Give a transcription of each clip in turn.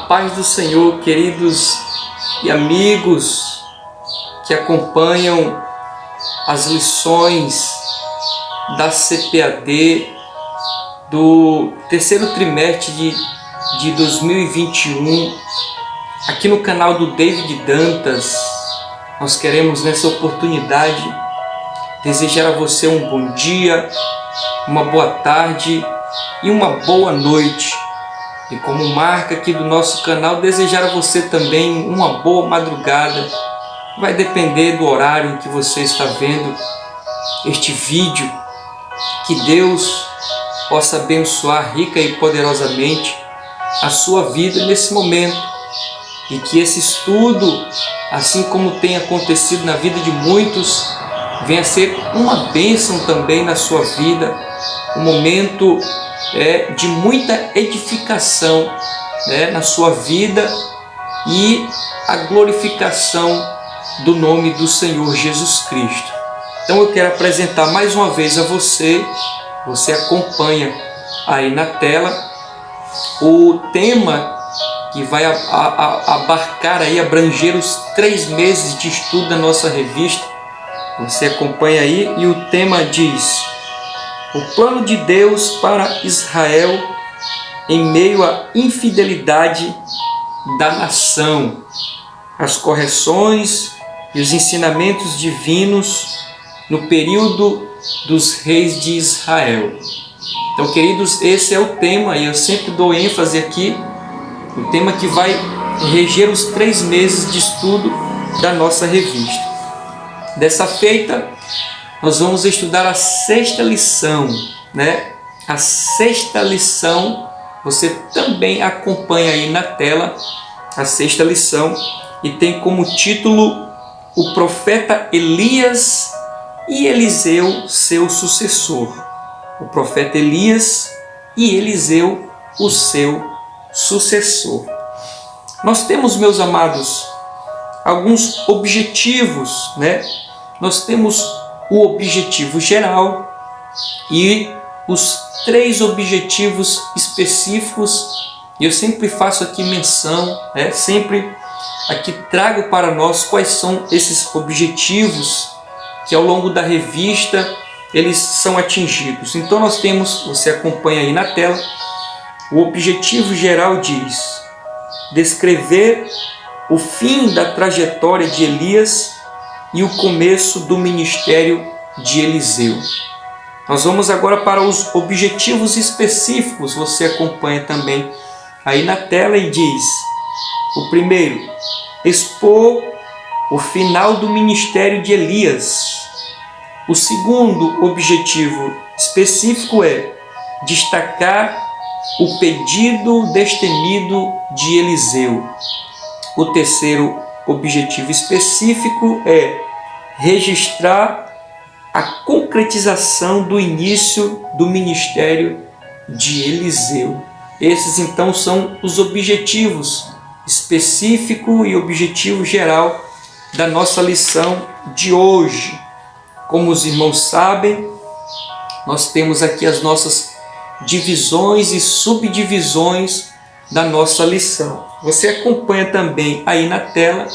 paz do Senhor, queridos e amigos que acompanham as lições da CPAD do terceiro trimestre de 2021, aqui no canal do David Dantas. Nós queremos nessa oportunidade desejar a você um bom dia, uma boa tarde e uma boa noite. E como marca aqui do nosso canal, desejar a você também uma boa madrugada. Vai depender do horário em que você está vendo este vídeo. Que Deus possa abençoar rica e poderosamente a sua vida nesse momento. E que esse estudo, assim como tem acontecido na vida de muitos, venha a ser uma bênção também na sua vida. Um momento de muita edificação na sua vida e a glorificação do nome do Senhor Jesus Cristo. Então eu quero apresentar mais uma vez a você acompanha aí na tela o tema que vai abarcar aí, abranger os 3 meses de estudo da nossa revista. Você acompanha aí e o tema diz: o plano de Deus para Israel em meio à infidelidade da nação, as correções e os ensinamentos divinos no período dos reis de Israel. Então, queridos, esse é o tema, e eu sempre dou ênfase aqui, o tema que vai reger os 3 meses de estudo da nossa revista. Dessa feita, nós vamos estudar a 6ª lição, A 6ª lição, você também acompanha aí na tela a 6ª lição, e tem como título o profeta Elias e Eliseu, seu sucessor. O profeta Elias e Eliseu, o seu sucessor. Nós temos, meus amados, alguns objetivos, Nós temos o objetivo geral e os 3 objetivos específicos. E eu sempre faço aqui menção, sempre aqui trago para nós quais são esses objetivos que ao longo da revista eles são atingidos. Então nós temos, você acompanha aí na tela, o objetivo geral diz: descrever o fim da trajetória de Elias e o começo do ministério de Eliseu. Nós vamos agora para os objetivos específicos, você acompanha também aí na tela e diz: o primeiro, expor o final do ministério de Elias. O segundo objetivo específico é destacar o pedido destemido de Eliseu. O terceiro objetivo específico é registrar a concretização do início do ministério de Eliseu. Esses então são os objetivos específico e objetivo geral da nossa lição de hoje. Como os irmãos sabem, nós temos aqui as nossas divisões e subdivisões da nossa lição. Você acompanha também aí na tela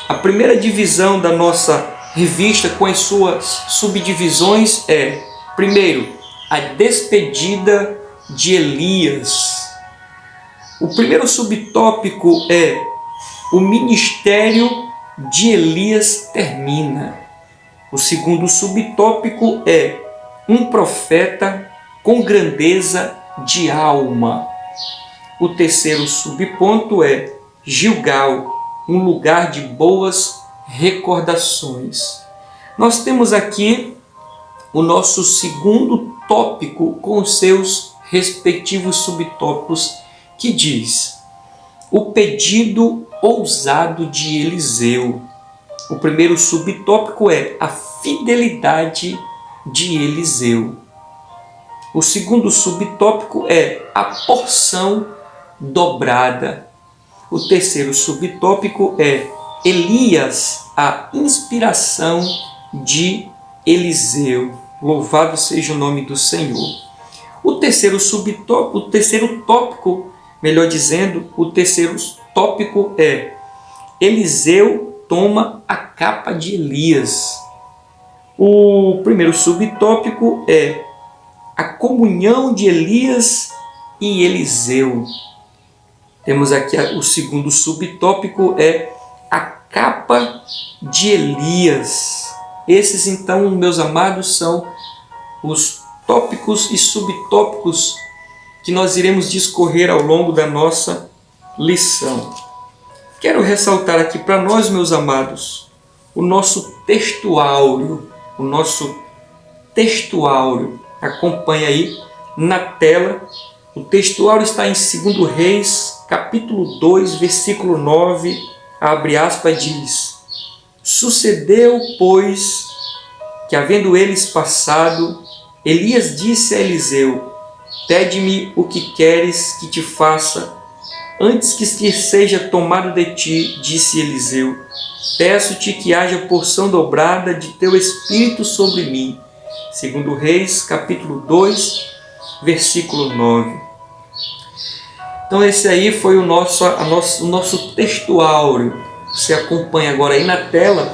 a primeira divisão da nossa revista com as suas subdivisões é, primeiro, a despedida de Elias. O primeiro subtópico é: o ministério de Elias termina. O segundo subtópico é: um profeta com grandeza de alma. O terceiro subponto é: Gilgal, um lugar de boas recordações. Nós temos aqui o nosso segundo tópico com os seus respectivos subtópicos, que diz: o pedido ousado de Eliseu. O primeiro subtópico é a fidelidade de Eliseu. O segundo subtópico é a porção dobrada. O terceiro subtópico é Elias, a inspiração de Eliseu. Louvado seja o nome do Senhor. O terceiro tópico melhor dizendo, o terceiro tópico é: Eliseu toma a capa de Elias. O primeiro subtópico é a comunhão de Elias e Eliseu. Temos aqui o segundo subtópico, é a capa de Elias. Esses, então, meus amados, são os tópicos e subtópicos que nós iremos discorrer ao longo da nossa lição. Quero ressaltar aqui para nós, meus amados, o nosso textuáureo. Acompanha aí na tela. O textuário está em 2 Reis, capítulo 2, versículo 9, abre aspas, diz: Sucedeu, pois, que havendo eles passado, Elias disse a Eliseu: Pede-me o que queres que te faça, antes que seja tomado de ti, disse Eliseu. Peço-te que haja porção dobrada de teu espírito sobre mim. 2 Reis, capítulo 2, versículo 9. Então esse aí foi o nosso textuáureo. Você acompanha agora aí na tela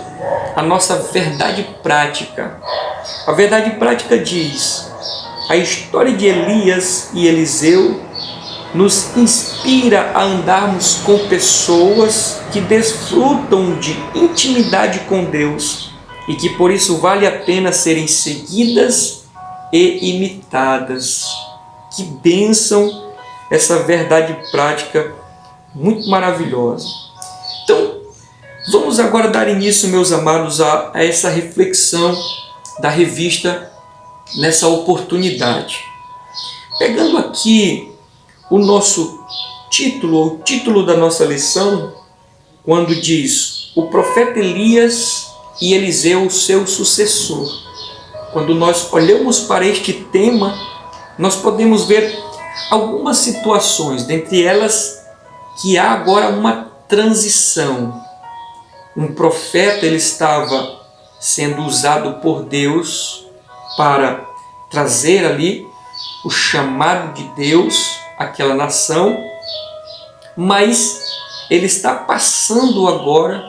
a nossa verdade prática. A verdade prática diz: a história de Elias e Eliseu nos inspira a andarmos com pessoas que desfrutam de intimidade com Deus e que por isso vale a pena serem seguidas e imitadas. Que bênção essa verdade prática muito maravilhosa. Então, vamos agora dar início, meus amados, a essa reflexão da revista nessa oportunidade. Pegando aqui o nosso título, o título da nossa lição, quando diz: o profeta Elias e Eliseu, seu sucessor. Quando nós olhamos para este tema, nós podemos ver algumas situações, dentre elas que há agora uma transição. Um profeta, ele estava sendo usado por Deus para trazer ali o chamado de Deus àquela nação, mas ele está passando agora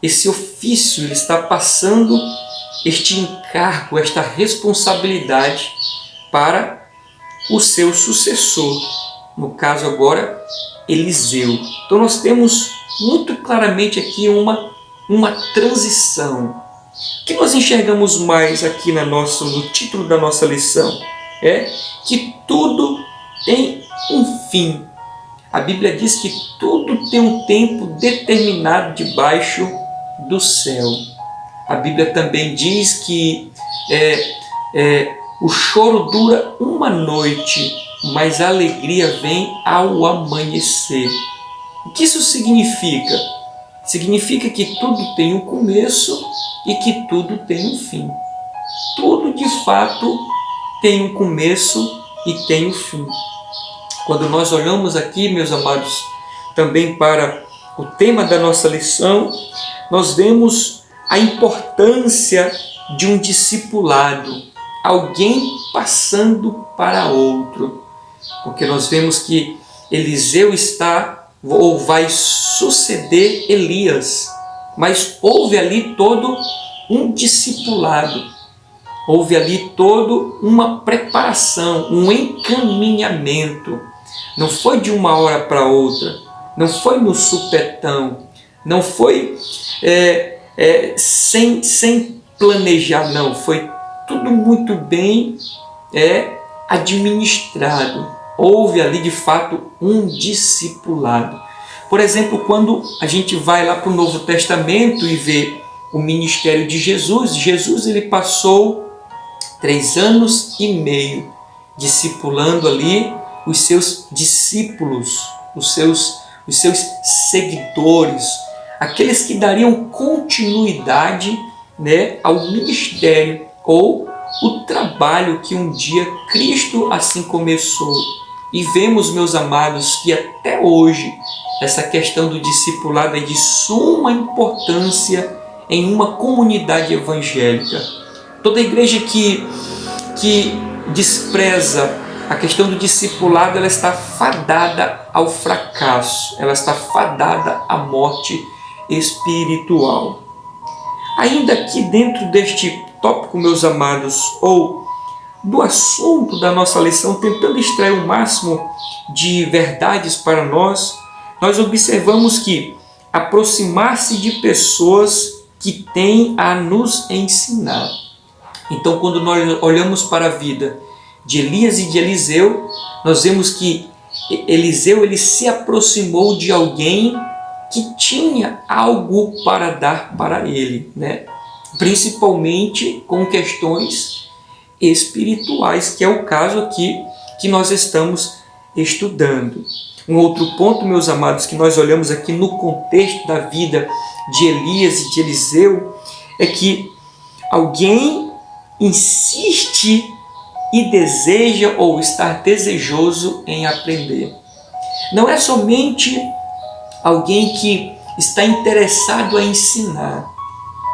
esse ofício, ele está passando este encargo, esta responsabilidade para o seu sucessor, no caso agora Eliseu. Então nós temos muito claramente aqui uma transição. O que nós enxergamos mais aqui no título da nossa lição é que tudo tem um fim. A Bíblia diz que tudo tem um tempo determinado debaixo do céu. A Bíblia também diz que o choro dura uma noite, mas a alegria vem ao amanhecer. O que isso significa? Significa que tudo tem um começo e que tudo tem um fim. Tudo de fato tem um começo e tem um fim. Quando nós olhamos aqui, meus amados, também para o tema da nossa lição, nós vemos a importância de um discipulado, alguém passando para outro. Porque nós vemos que Eliseu está ou vai suceder Elias, mas houve ali todo um discipulado, houve ali todo uma preparação, um encaminhamento. Não foi de uma hora para outra, não foi no supetão, não foi sem planejar, não. Foi tudo muito bem administrado. Houve ali de fato um discipulado. Por exemplo, quando a gente vai lá para o Novo Testamento e vê o ministério de Jesus, Jesus ele passou 3 anos e meio discipulando ali os seus discípulos, os seus seguidores, aqueles que dariam continuidade, ao ministério ou o trabalho que um dia Cristo assim começou. E vemos, meus amados, que até hoje essa questão do discipulado é de suma importância em uma comunidade evangélica. Toda igreja que despreza A questão do discipulado, ela está fadada ao fracasso, ela está fadada à morte espiritual. Ainda que dentro deste tópico, meus amados, ou do assunto da nossa lição, tentando extrair o máximo de verdades para nós observamos que aproximar-se de pessoas que têm a nos ensinar. Então, quando nós olhamos para a vida de Elias e de Eliseu, nós vemos que Eliseu ele se aproximou de alguém que tinha algo para dar para ele, né? Principalmente com questões espirituais, que é o caso aqui que nós estamos estudando. Um outro ponto, meus amados, que nós olhamos aqui no contexto da vida de Elias e de Eliseu, é que alguém insiste e deseja ou está desejoso em aprender. Não é somente alguém que está interessado a ensinar,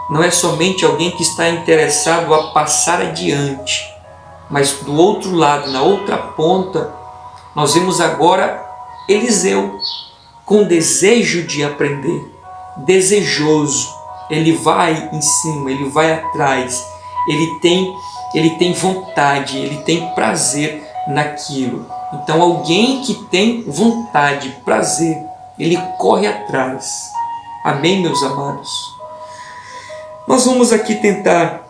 não é somente alguém que está interessado a passar adiante, mas do outro lado, na outra ponta, nós vemos agora Eliseu com desejo de aprender, desejoso. Ele vai em cima, ele vai atrás, ele tem vontade, ele tem prazer naquilo. Então alguém que tem vontade, prazer, ele corre atrás. Amém, meus amados? Nós vamos aqui tentar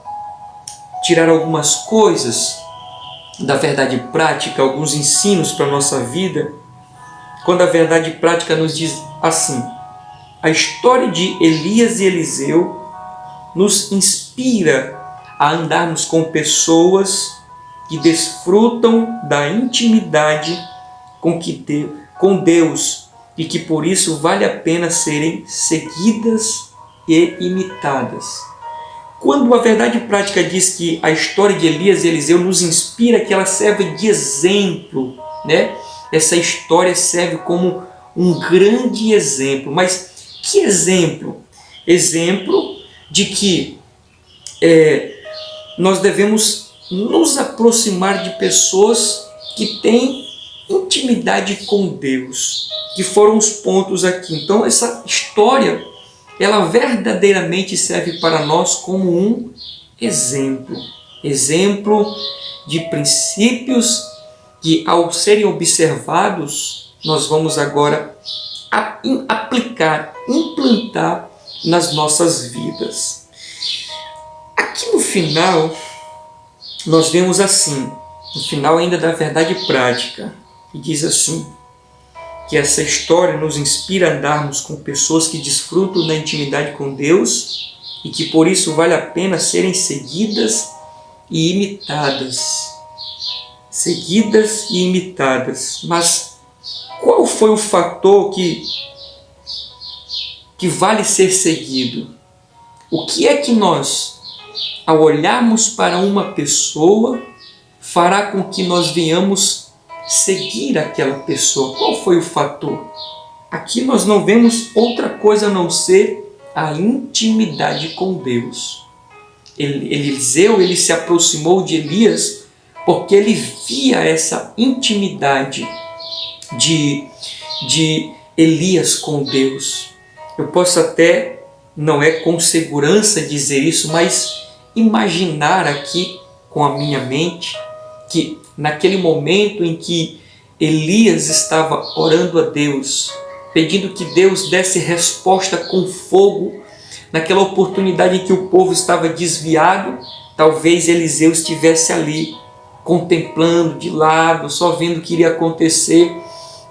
tirar algumas coisas da verdade prática, alguns ensinos para a nossa vida, quando a verdade prática nos diz assim: a história de Elias e Eliseu nos inspira a andarmos com pessoas que desfrutam da intimidade com Deus e que por isso vale a pena serem seguidas e imitadas. Quando a verdade prática diz que a história de Elias e Eliseu nos inspira, que ela serve de exemplo, né? Essa história serve como um grande exemplo. Mas que exemplo? Exemplo de que nós devemos nos aproximar de pessoas que têm intimidade com Deus, que foram os pontos aqui. Então essa história, ela verdadeiramente serve para nós como um exemplo. Exemplo de princípios que, ao serem observados, nós vamos agora aplicar, implantar nas nossas vidas. Aqui no final, nós vemos assim, no final ainda da verdade prática, e diz assim, que essa história nos inspira a andarmos com pessoas que desfrutam da intimidade com Deus e que por isso vale a pena serem seguidas e imitadas. Seguidas e imitadas. Mas qual foi o fator que vale ser seguido? O que é que nós, ao olharmos para uma pessoa, fará com que nós venhamos seguir aquela pessoa? Qual foi o fator? Aqui nós não vemos outra coisa a não ser a intimidade com Deus. Eliseu, ele se aproximou de Elias porque ele via essa intimidade de Elias com Deus. Eu posso até, não é com segurança dizer isso, mas imaginar aqui com a minha mente que naquele momento em que Elias estava orando a Deus, pedindo que Deus desse resposta com fogo, naquela oportunidade em que o povo estava desviado, talvez Eliseu estivesse ali, contemplando de lado, só vendo o que iria acontecer,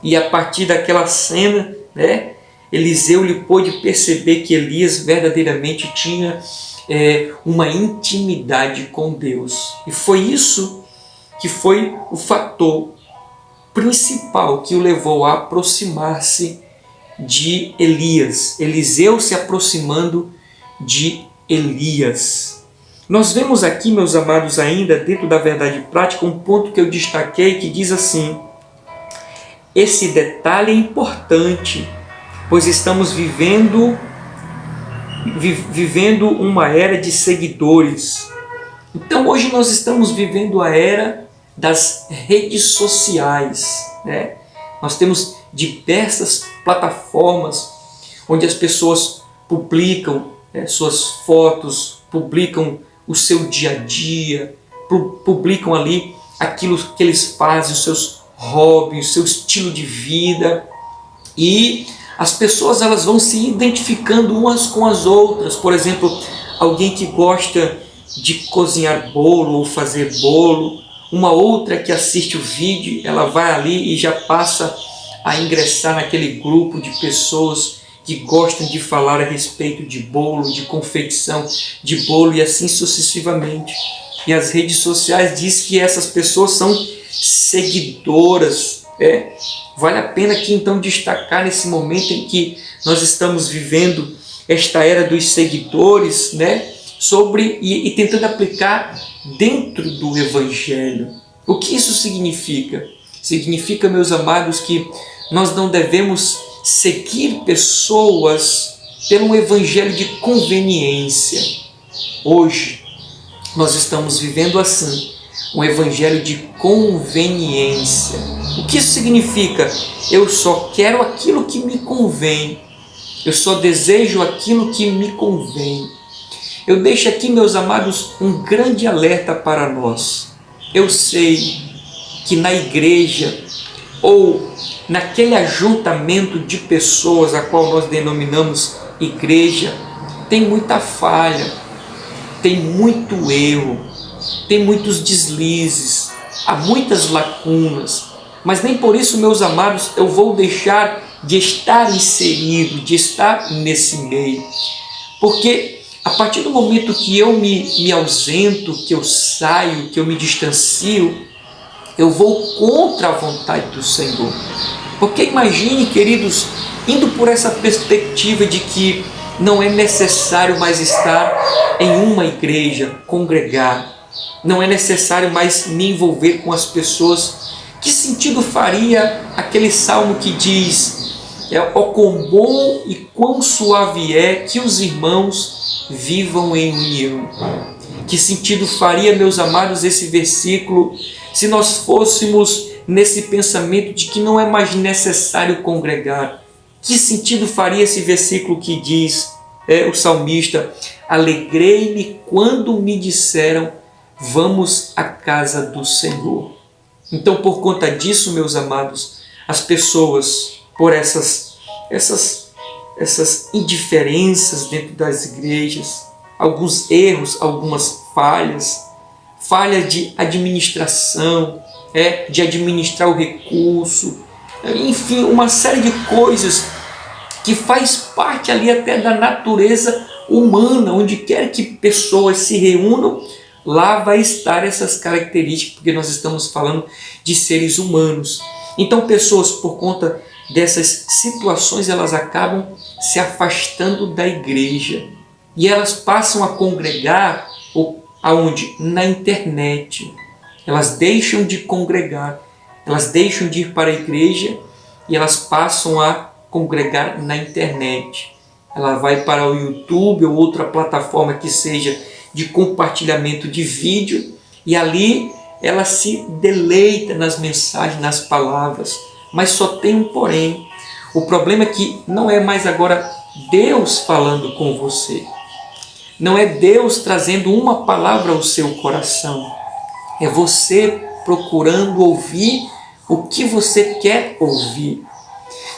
e a partir daquela cena, né, Eliseu lhe pôde perceber que Elias verdadeiramente tinha uma intimidade com Deus. E foi isso que foi o fator principal que o levou a aproximar-se de Elias. Eliseu se aproximando de Elias. Nós vemos aqui, meus amados, ainda dentro da verdade prática, um ponto que eu destaquei que diz assim: esse detalhe é importante, pois estamos vivendo uma era de seguidores. Então hoje nós estamos vivendo a era das redes sociais, né? Nós temos diversas plataformas onde as pessoas publicam suas fotos, publicam o seu dia a dia, publicam ali aquilo que eles fazem, os seus hobbies, o seu estilo de vida, e as pessoas elas vão se identificando umas com as outras. Por exemplo, alguém que gosta de cozinhar bolo ou fazer bolo, uma outra que assiste o vídeo, ela vai ali e já passa a ingressar naquele grupo de pessoas que gostam de falar a respeito de bolo, de confecção de bolo e assim sucessivamente. E as redes sociais dizem que essas pessoas são seguidoras. Vale a pena aqui então destacar nesse momento em que nós estamos vivendo esta era dos seguidores, né? E tentando aplicar dentro do Evangelho. O que isso significa? Significa, meus amados, que nós não devemos seguir pessoas pelo Evangelho de conveniência. Hoje nós estamos vivendo assim, um Evangelho de conveniência. O que isso significa? Eu só quero aquilo que me convém. Eu só desejo aquilo que me convém. Eu deixo aqui, meus amados, um grande alerta para nós. Eu sei que na igreja ou naquele ajuntamento de pessoas a qual nós denominamos igreja, tem muita falha, tem muito erro, tem muitos deslizes, há muitas lacunas, mas nem por isso, meus amados, eu vou deixar de estar inserido, de estar nesse meio, porque a partir do momento que eu me ausento, que eu saio, que eu me distancio, eu vou contra a vontade do Senhor. Porque imagine, queridos, indo por essa perspectiva de que não é necessário mais estar em uma igreja, congregar, não é necessário mais me envolver com as pessoas. Que sentido faria aquele salmo que diz: ó quão bom e quão suave é que os irmãos vivam em união. Que sentido faria, meus amados, esse versículo se nós fôssemos nesse pensamento de que não é mais necessário congregar? Que sentido faria esse versículo que diz, o salmista: alegrei-me quando me disseram, vamos à casa do Senhor. Então, por conta disso, meus amados, as pessoas, por essas indiferenças dentro das igrejas, alguns erros, algumas falhas de administração, de administrar o recurso, enfim, uma série de coisas que faz parte ali até da natureza humana. Onde quer que pessoas se reúnam, lá vai estar essas características, porque nós estamos falando de seres humanos. Então, pessoas, por conta dessas situações, elas acabam se afastando da igreja e elas passam a congregar aonde? Na internet. Elas deixam de congregar, elas deixam de ir para a igreja e elas passam a congregar na internet. Ela vai para o YouTube ou outra plataforma que seja de compartilhamento de vídeo e ali ela se deleita nas mensagens, nas palavras. Mas só tem um porém. O problema é que não é mais agora Deus falando com você. Não é Deus trazendo uma palavra ao seu coração. É você procurando ouvir o que você quer ouvir.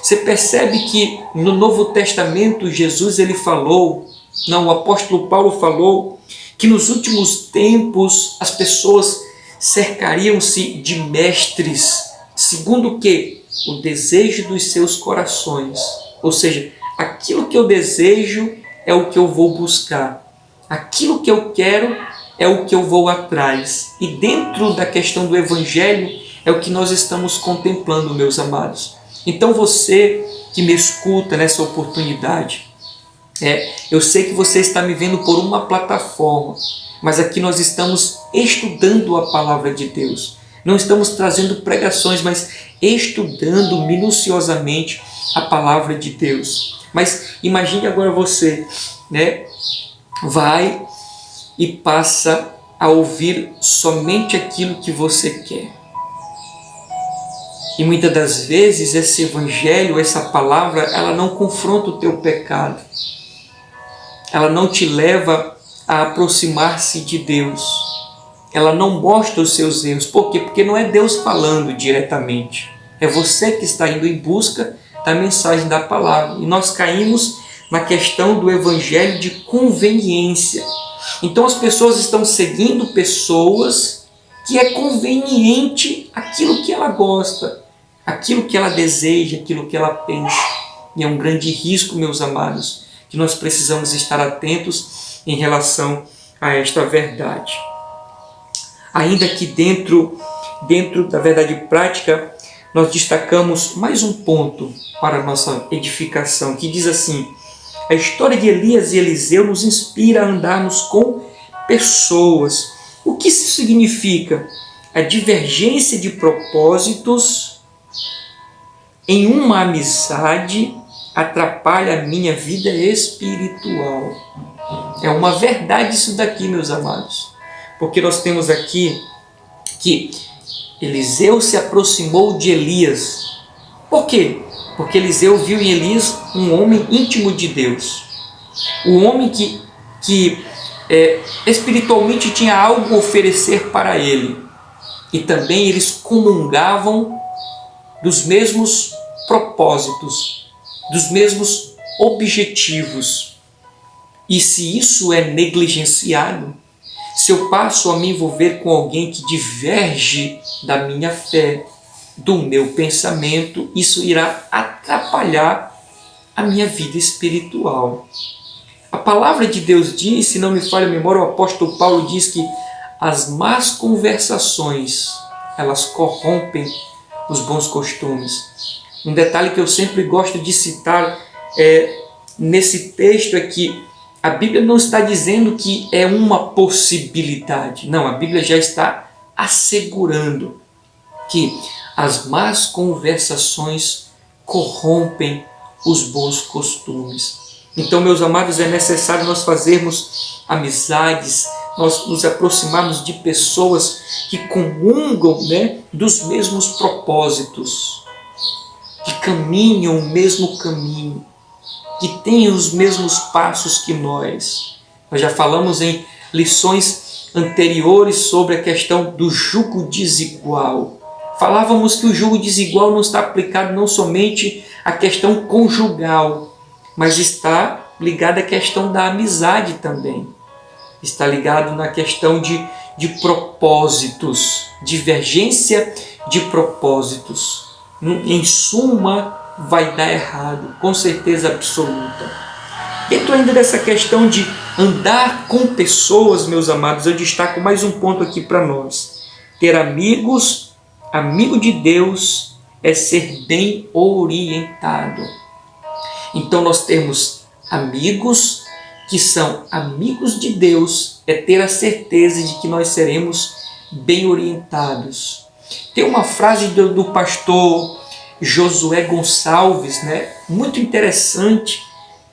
Você percebe que no Novo Testamento Jesus o apóstolo Paulo falou que nos últimos tempos as pessoas cercariam-se de mestres, segundo o quê? O desejo dos seus corações. Ou seja, aquilo que eu desejo é o que eu vou buscar. Aquilo que eu quero é o que eu vou atrás. E dentro da questão do Evangelho é o que nós estamos contemplando, meus amados. Então você que me escuta nessa oportunidade, eu sei que você está me vendo por uma plataforma, mas aqui nós estamos estudando a palavra de Deus. Não estamos trazendo pregações, mas estudando minuciosamente a palavra de Deus. Mas imagine agora você, vai e passa a ouvir somente aquilo que você quer. E muitas das vezes esse evangelho, essa palavra, ela não confronta o teu pecado. Ela não te leva a aproximar-se de Deus. Ela não mostra os seus erros. Por quê? Porque não é Deus falando diretamente. É você que está indo em busca da mensagem da palavra. E nós caímos na questão do evangelho de conveniência. Então as pessoas estão seguindo pessoas que é conveniente aquilo que ela gosta, aquilo que ela deseja, aquilo que ela pensa. E é um grande risco, meus amados, que nós precisamos estar atentos em relação a esta verdade. Ainda que dentro da verdade prática, nós destacamos mais um ponto para a nossa edificação, que diz assim: a história de Elias e Eliseu nos inspira a andarmos com pessoas. O que isso significa? A divergência de propósitos em uma amizade atrapalha a minha vida espiritual. É uma verdade isso daqui, meus amados. Porque nós temos aqui que Eliseu se aproximou de Elias. Por quê? Porque Eliseu viu em Elias um homem íntimo de Deus. Um homem que espiritualmente tinha algo a oferecer para ele. E também eles comungavam dos mesmos propósitos, dos mesmos objetivos. E se isso é negligenciado, se eu passo a me envolver com alguém que diverge da minha fé, do meu pensamento, isso irá atrapalhar a minha vida espiritual. A palavra de Deus diz, se não me falha a memória, o apóstolo Paulo diz que as más conversações, elas corrompem os bons costumes. Um detalhe que eu sempre gosto de citar nesse texto é que a Bíblia não está dizendo que é uma possibilidade. Não, a Bíblia já está assegurando que as más conversações corrompem os bons costumes. Então, meus amados, é necessário nós fazermos amizades, nós nos aproximarmos de pessoas que comungam, dos mesmos propósitos, que caminham o mesmo caminho, que têm os mesmos passos que nós. Nós já falamos em lições anteriores sobre a questão do jugo desigual. Falávamos que o jugo desigual não está aplicado não somente à questão conjugal, mas está ligado à questão da amizade também. Está ligado na questão de propósitos, divergência de propósitos. Em suma, vai dar errado, com certeza absoluta. Dentro ainda dessa questão de andar com pessoas, meus amados, eu destaco mais um ponto aqui para nós. Ter amigos, amigo de Deus, é ser bem orientado. Então nós temos amigos que são amigos de Deus, é ter a certeza de que nós seremos bem orientados. Tem uma frase do pastor Josué Gonçalves, muito interessante,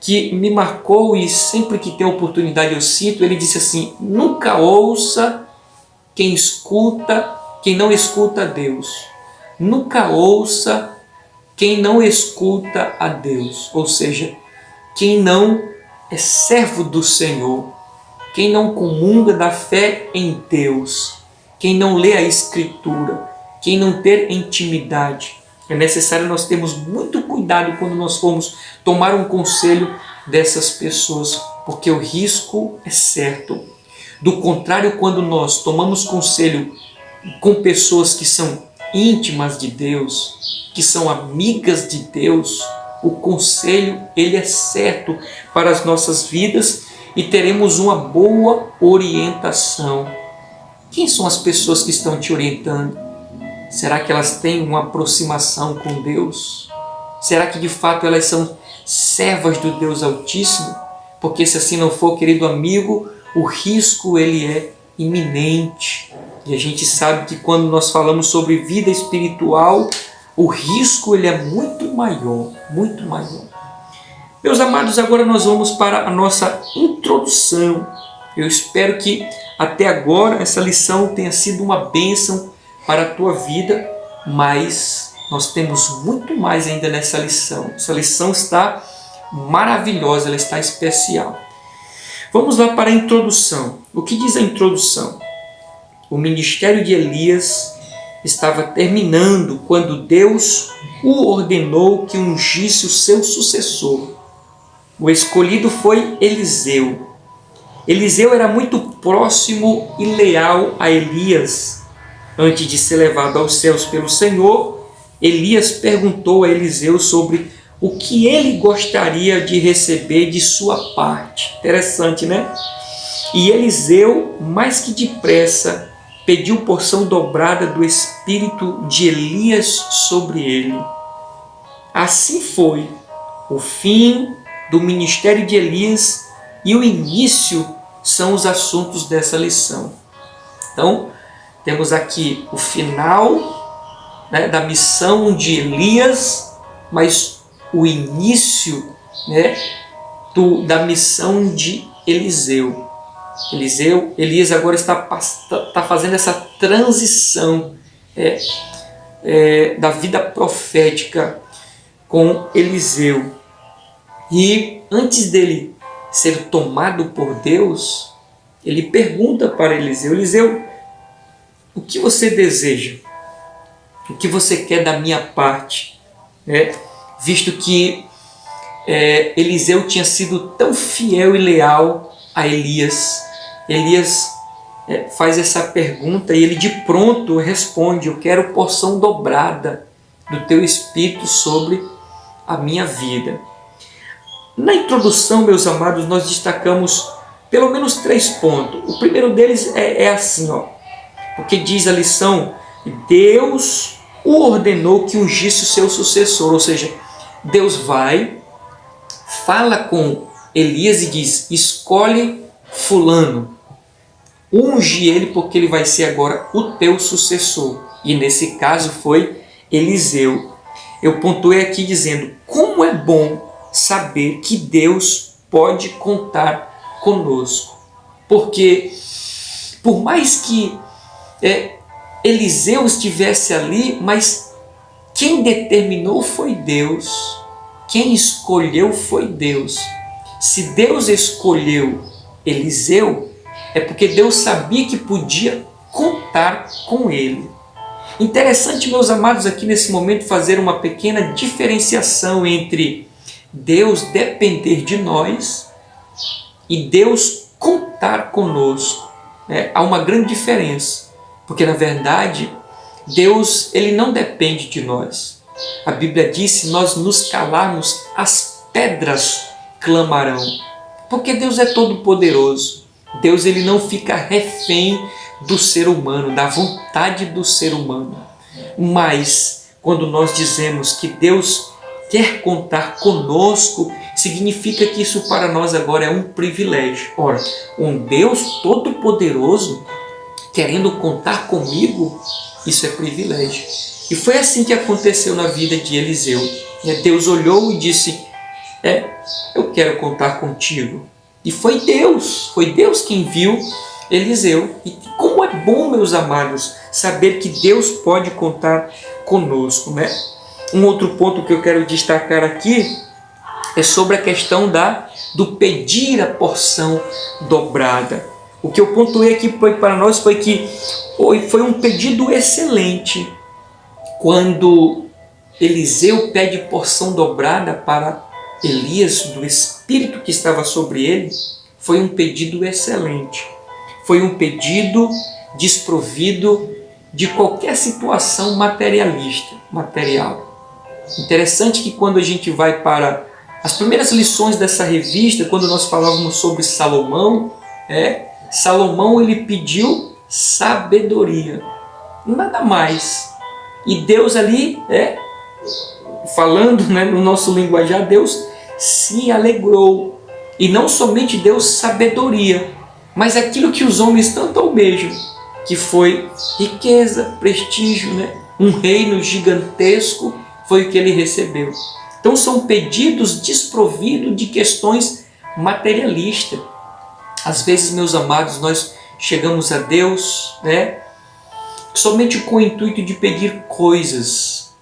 que me marcou e sempre que tem oportunidade eu cito. Ele disse assim: nunca ouça quem não escuta a Deus. Nunca ouça quem não escuta a Deus. Ou seja, quem não é servo do Senhor, quem não comunga da fé em Deus, quem não lê a Escritura, quem não ter intimidade. É necessário nós termos muito cuidado quando nós formos tomar um conselho dessas pessoas, porque o risco é certo. Do contrário, quando nós tomamos conselho com pessoas que são íntimas de Deus, que são amigas de Deus, o conselho ele é certo para as nossas vidas e teremos uma boa orientação. Quem são as pessoas que estão te orientando? Será que elas têm uma aproximação com Deus? Será que de fato elas são servas do Deus Altíssimo? Porque se assim não for, querido amigo, o risco ele é iminente. E a gente sabe que quando nós falamos sobre vida espiritual, o risco ele é muito maior, muito maior. Meus amados, agora nós vamos para a nossa introdução. Eu espero que até agora essa lição tenha sido uma bênção para a tua vida, mas nós temos muito mais ainda nessa lição. Essa lição está maravilhosa, ela está especial. Vamos lá para a introdução. O que diz a introdução? O ministério de Elias estava terminando quando Deus o ordenou que ungisse o seu sucessor. O escolhido foi Eliseu. Eliseu era muito próximo e leal a Elias. Antes de ser levado aos céus pelo Senhor, Elias perguntou a Eliseu sobre o que ele gostaria de receber de sua parte. Interessante, né? E Eliseu, mais que depressa, pediu porção dobrada do espírito de Elias sobre ele. Assim foi o fim do ministério de Elias e o início são os assuntos dessa lição. Então, temos aqui o final, né, da missão de Elias, mas o início, né, da missão de Eliseu. Elias agora está fazendo essa transição da vida profética com Eliseu. E antes dele ser tomado por Deus, ele pergunta para Eliseu: Eliseu, o que você deseja? O que você quer da minha parte? Visto que Eliseu tinha sido tão fiel e leal a Elias. Elias faz essa pergunta e ele de pronto responde: eu quero porção dobrada do teu espírito sobre a minha vida. Na introdução, meus amados, nós destacamos pelo menos 3 pontos. O primeiro deles é assim, porque diz a lição: Deus o ordenou que ungisse o seu sucessor. Ou seja, Deus fala com Elias e diz: escolhe fulano, unge ele porque ele vai ser agora o teu sucessor. E nesse caso foi Eliseu. Eu pontuei aqui dizendo como é bom saber que Deus pode contar conosco. Porque por mais que Eliseu estivesse ali, mas quem determinou foi Deus. Quem escolheu foi Deus. Se Deus escolheu Eliseu, é porque Deus sabia que podia contar com ele. Interessante, meus amados, aqui nesse momento fazer uma pequena diferenciação entre Deus depender de nós e Deus contar conosco. Há uma grande diferença, porque na verdade Deus ele não depende de nós. A Bíblia diz: se nós nos calarmos, as pedras clamarão. Porque Deus é todo poderoso. Deus ele não fica refém do ser humano, da vontade do ser humano. Mas quando nós dizemos que Deus quer contar conosco, significa que isso para nós agora é um privilégio. Ora, um Deus todo poderoso querendo contar comigo, isso é privilégio. E foi assim que aconteceu na vida de Eliseu. Deus olhou e disse: eu quero contar contigo. E foi Deus quem viu Eliseu. E como é bom, meus amados, saber que Deus pode contar conosco, né? Um outro ponto que eu quero destacar aqui é sobre a questão do pedir a porção dobrada. O que eu pontuei aqui para nós foi que foi um pedido excelente. Quando Eliseu pede porção dobrada para Elias, do espírito que estava sobre ele, foi um pedido excelente. Foi um pedido desprovido de qualquer situação material. Interessante que quando a gente vai para as primeiras lições dessa revista, quando nós falávamos sobre Salomão, Salomão ele pediu sabedoria, nada mais. E Deus ali, falando, no nosso linguajar, Deus se alegrou. E não somente deu sabedoria, mas aquilo que os homens tanto almejam, que foi riqueza, prestígio, um reino gigantesco, foi o que ele recebeu. Então são pedidos desprovidos de questões materialistas. Às vezes, meus amados, nós chegamos a Deus, né? Somente com o intuito de pedir coisas.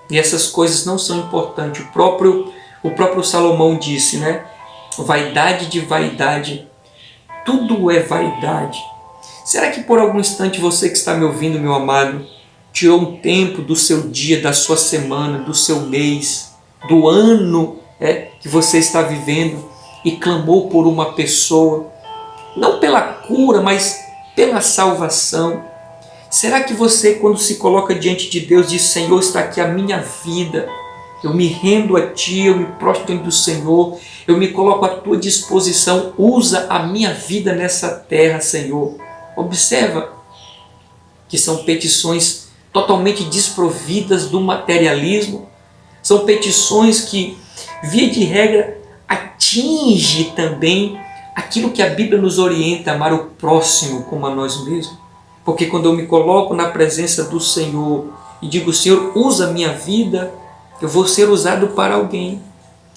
E essas coisas não são importantes. O próprio Salomão disse, né? Vaidade de vaidade, tudo é vaidade. Será que por algum instante você que está me ouvindo, meu amado, tirou um tempo do seu dia, da sua semana, do seu mês, do ano que você está vivendo e clamou por uma pessoa, não pela cura, mas pela salvação? Será que você, quando se coloca diante de Deus, diz: Senhor, está aqui a minha vida, eu me rendo a Ti, eu me prostro diante do Senhor, eu me coloco à Tua disposição, usa a minha vida nessa terra, Senhor. Observa que são petições totalmente desprovidas do materialismo, são petições que, via de regra, atinge também aquilo que a Bíblia nos orienta, amar o próximo como a nós mesmos. Porque quando eu me coloco na presença do Senhor e digo: Senhor, usa a minha vida, eu vou ser usado para alguém.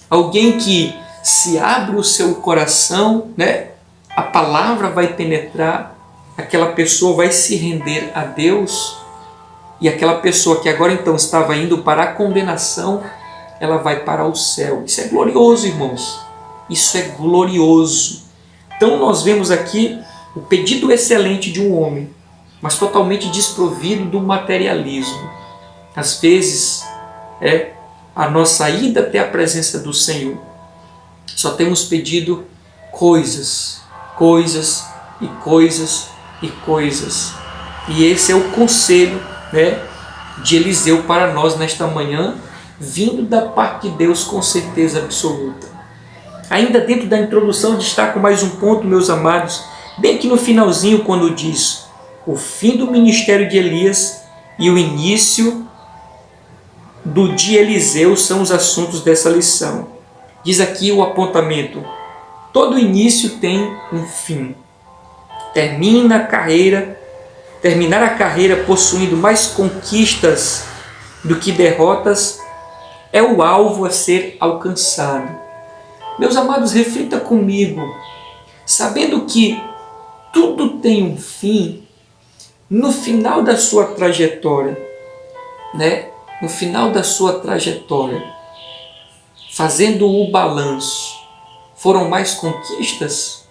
Alguém que, se abre o seu coração, né, a palavra vai penetrar, aquela pessoa vai se render a Deus, e aquela pessoa que agora então estava indo para a condenação, ela vai para o céu. Isso é glorioso, irmãos. Isso é glorioso. Então nós vemos aqui o pedido excelente de um homem, mas totalmente desprovido do materialismo. Às vezes, a nossa ida até a presença do Senhor, só temos pedido coisas, coisas e coisas e coisas. E esse é o conselho, de Eliseu para nós nesta manhã, vindo da parte de Deus com certeza absoluta. Ainda dentro da introdução, destaco mais um ponto, meus amados, bem aqui no finalzinho, quando diz: o fim do ministério de Elias e o início do de Eliseu são os assuntos dessa lição. Diz aqui o apontamento: todo início tem um fim. Terminar a carreira possuindo mais conquistas do que derrotas é o alvo a ser alcançado. Meus amados, reflita comigo, sabendo que tudo tem um fim. No final da sua trajetória, no final da sua trajetória, fazendo o balanço, foram mais conquistas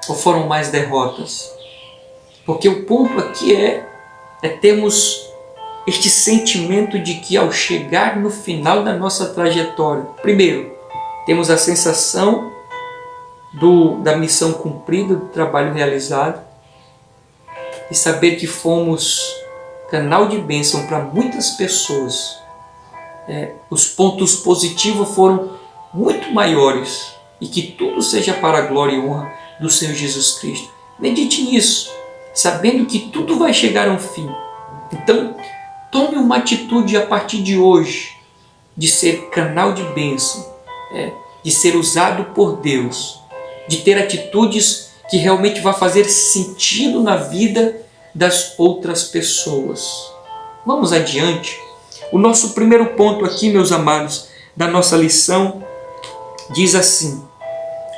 ou foram mais derrotas? Porque o ponto aqui é termos este sentimento de que, ao chegar no final da nossa trajetória, primeiro, temos a sensação da missão cumprida, do trabalho realizado, e saber que fomos canal de bênção para muitas pessoas. Os pontos positivos foram muito maiores, e que tudo seja para a glória e honra do Senhor Jesus Cristo. Medite nisso, sabendo que tudo vai chegar a um fim. Então, tome uma atitude a partir de hoje, de ser canal de bênção, de ser usado por Deus, de ter atitudes que realmente vão fazer sentido na vida das outras pessoas. Vamos adiante. O nosso primeiro ponto aqui, meus amados, da nossa lição, diz assim: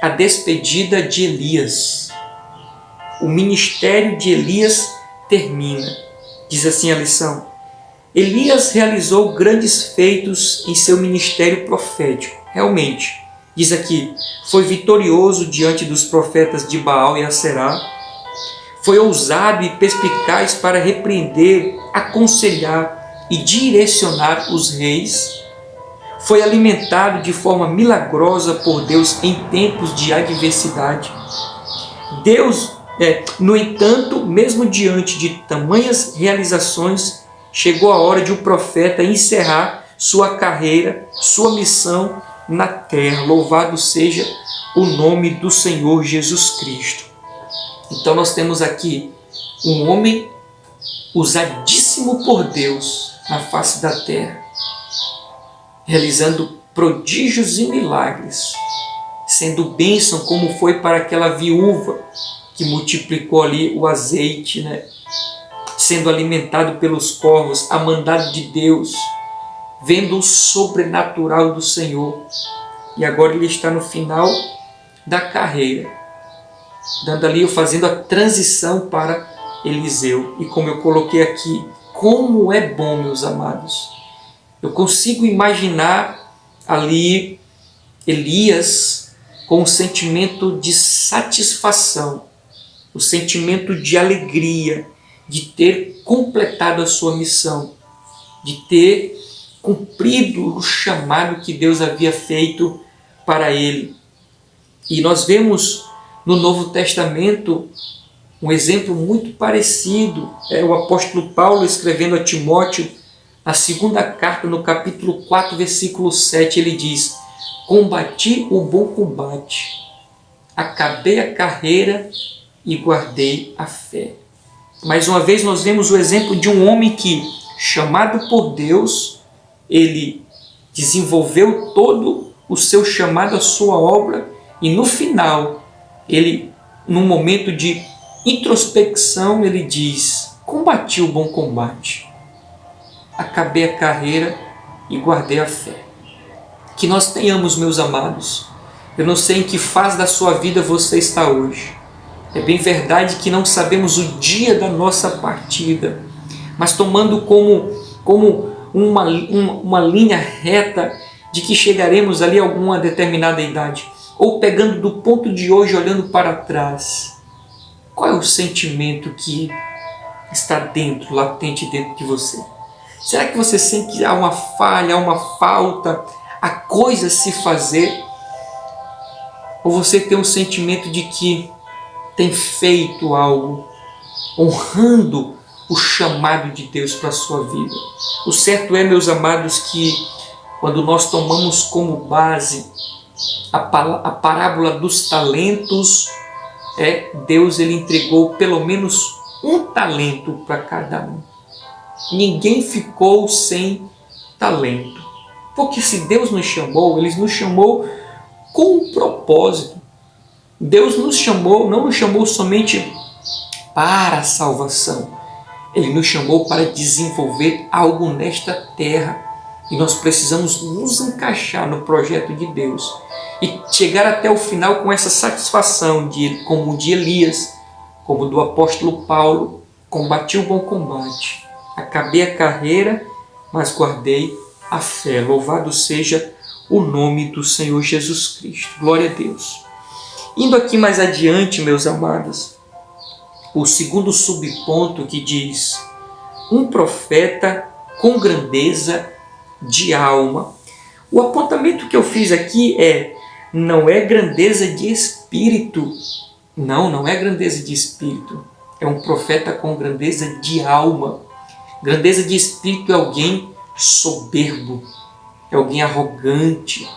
a despedida de Elias. O ministério de Elias termina. Diz assim a lição: Elias realizou grandes feitos em seu ministério profético. Realmente, diz aqui, foi vitorioso diante dos profetas de Baal e Aserá, foi ousado e perspicaz para repreender, aconselhar e direcionar os reis, foi alimentado de forma milagrosa por Deus em tempos de adversidade. No entanto, mesmo diante de tamanhas realizações, chegou a hora de o profeta encerrar sua carreira, sua missão na terra. Louvado seja o nome do Senhor Jesus Cristo. Então nós temos aqui um homem usadíssimo por Deus na face da terra, realizando prodígios e milagres, sendo bênção como foi para aquela viúva que multiplicou ali o azeite, sendo alimentado pelos corvos, a mandado de Deus, vendo o sobrenatural do Senhor. E agora ele está no final da carreira. dando ali, fazendo a transição para Eliseu. E como eu coloquei aqui, como é bom, meus amados. Eu consigo imaginar ali Elias com um sentimento de satisfação, o sentimento de alegria, de ter completado a sua missão, de ter cumprido o chamado que Deus havia feito para ele. E nós vemos no Novo Testamento um exemplo muito parecido. É o apóstolo Paulo escrevendo a Timóteo, na segunda carta, no capítulo 4, versículo 7, ele diz: combati o bom combate, acabei a carreira e guardei a fé. Mais uma vez nós vemos o exemplo de um homem que, chamado por Deus, ele desenvolveu todo o seu chamado, a sua obra, e no final, ele, num momento de introspecção, ele diz: combati o bom combate, acabei a carreira e guardei a fé. Que nós tenhamos, meus amados, eu não sei em que fase da sua vida você está hoje. É bem verdade que não sabemos o dia da nossa partida, mas tomando como uma linha reta de que chegaremos ali a alguma determinada idade, ou pegando do ponto de hoje, olhando para trás, qual é o sentimento que está dentro, latente dentro de você? Será que você sente que há uma falha, há uma falta, há coisa a se fazer? Ou você tem um sentimento de que tem feito algo, honrando o chamado de Deus para a sua vida? O certo é, meus amados, que quando nós tomamos como base a parábola dos talentos, Deus ele entregou pelo menos um talento para cada um. Ninguém ficou sem talento. Porque se Deus nos chamou, Ele nos chamou com um propósito. Deus nos chamou, não nos chamou somente para a salvação. Ele nos chamou para desenvolver algo nesta terra. E nós precisamos nos encaixar no projeto de Deus e chegar até o final com essa satisfação, como de Elias, como do apóstolo Paulo: combati o bom combate, acabei a carreira, mas guardei a fé. Louvado seja o nome do Senhor Jesus Cristo. Glória a Deus. Indo aqui mais adiante, meus amados, o segundo subponto que diz: um profeta com grandeza de alma. O apontamento que eu fiz aqui não é grandeza de espírito. Não é grandeza de espírito. É um profeta com grandeza de alma. Grandeza de espírito é alguém soberbo, é alguém arrogante,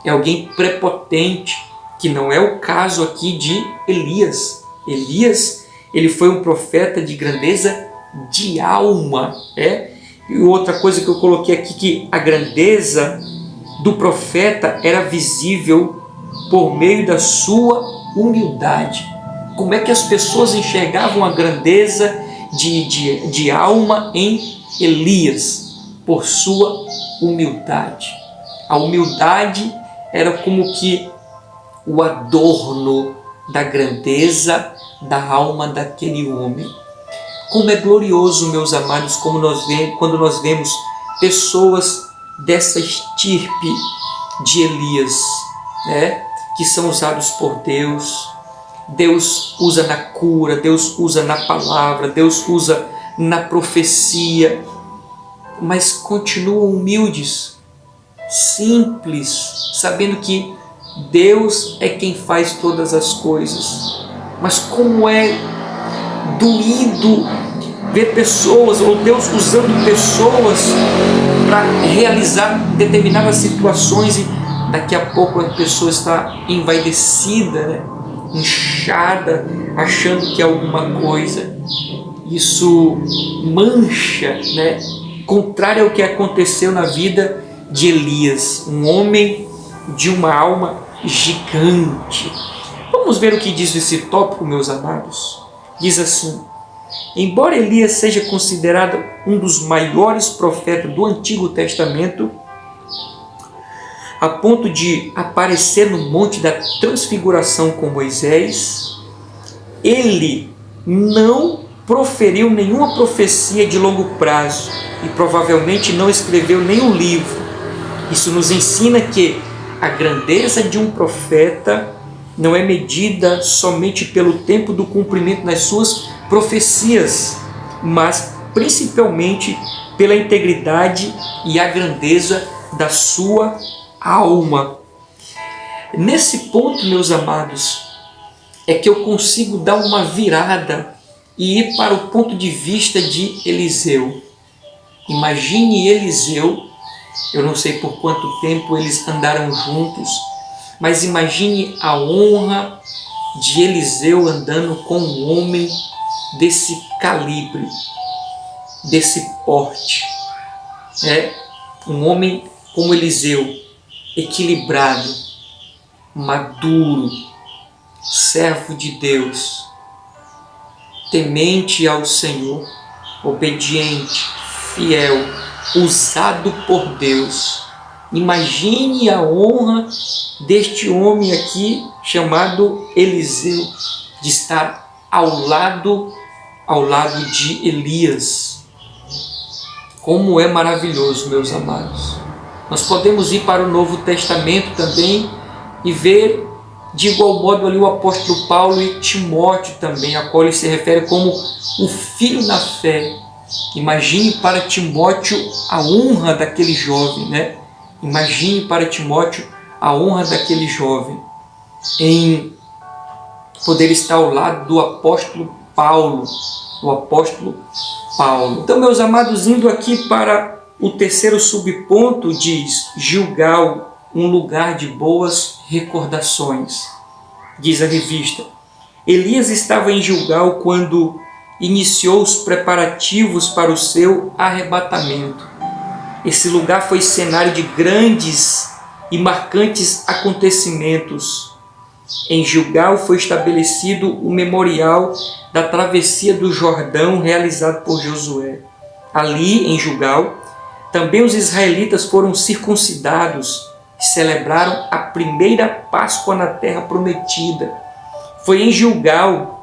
é alguém prepotente, que não é o caso aqui de Elias. Elias, ele foi um profeta de grandeza de alma. E outra coisa que eu coloquei aqui, que a grandeza do profeta era visível por meio da sua humildade. Como é que as pessoas enxergavam a grandeza de alma em Elias? Por sua humildade. A humildade era como que o adorno da grandeza da alma daquele homem. Como é glorioso, meus amados, quando nós vemos pessoas dessa estirpe de Elias, que são usados por Deus. Deus usa na cura, Deus usa na palavra, Deus usa na profecia, mas continuam humildes, simples, sabendo que Deus é quem faz todas as coisas. Mas como é doído ver pessoas, ou Deus usando pessoas para realizar determinadas situações, e daqui a pouco a pessoa está envaidecida, inchada, achando que é alguma coisa. Isso mancha, contrário ao que aconteceu na vida de Elias, um homem de uma alma gigante. Vamos ver o que diz esse tópico, meus amados. Diz assim: embora Elias seja considerado um dos maiores profetas do Antigo Testamento, a ponto de aparecer no Monte da Transfiguração com Moisés, ele não proferiu nenhuma profecia de longo prazo e provavelmente não escreveu nenhum livro. Isso nos ensina que a grandeza de um profeta não é medida somente pelo tempo do cumprimento das suas profecias, mas principalmente pela integridade e a grandeza da sua alma. Nesse ponto, meus amados, é que eu consigo dar uma virada e ir para o ponto de vista de Eliseu. Imagine Eliseu, eu não sei por quanto tempo eles andaram juntos, mas imagine a honra de Eliseu andando com um homem desse calibre, desse porte. Um homem como Eliseu, equilibrado, maduro, servo de Deus, temente ao Senhor, obediente, fiel, usado por Deus. Imagine a honra deste homem aqui, chamado Eliseu, de estar ao lado de Elias. Como é maravilhoso, meus amados. Nós podemos ir para o Novo Testamento também e ver de igual modo ali o apóstolo Paulo e Timóteo também, a qual ele se refere como o filho na fé. Imagine para Timóteo a honra daquele jovem, né? Imagine para Timóteo a honra daquele jovem em poder estar ao lado do apóstolo Paulo, Então, meus amados, indo aqui para o terceiro subponto, diz Gilgal, um lugar de boas recordações. Diz a revista: Elias estava em Gilgal quando iniciou os preparativos para o seu arrebatamento. Esse lugar foi cenário de grandes e marcantes acontecimentos. Em Gilgal foi estabelecido o memorial da travessia do Jordão realizado por Josué. Ali, em Gilgal, também os israelitas foram circuncidados e celebraram a primeira Páscoa na terra prometida. Foi em Gilgal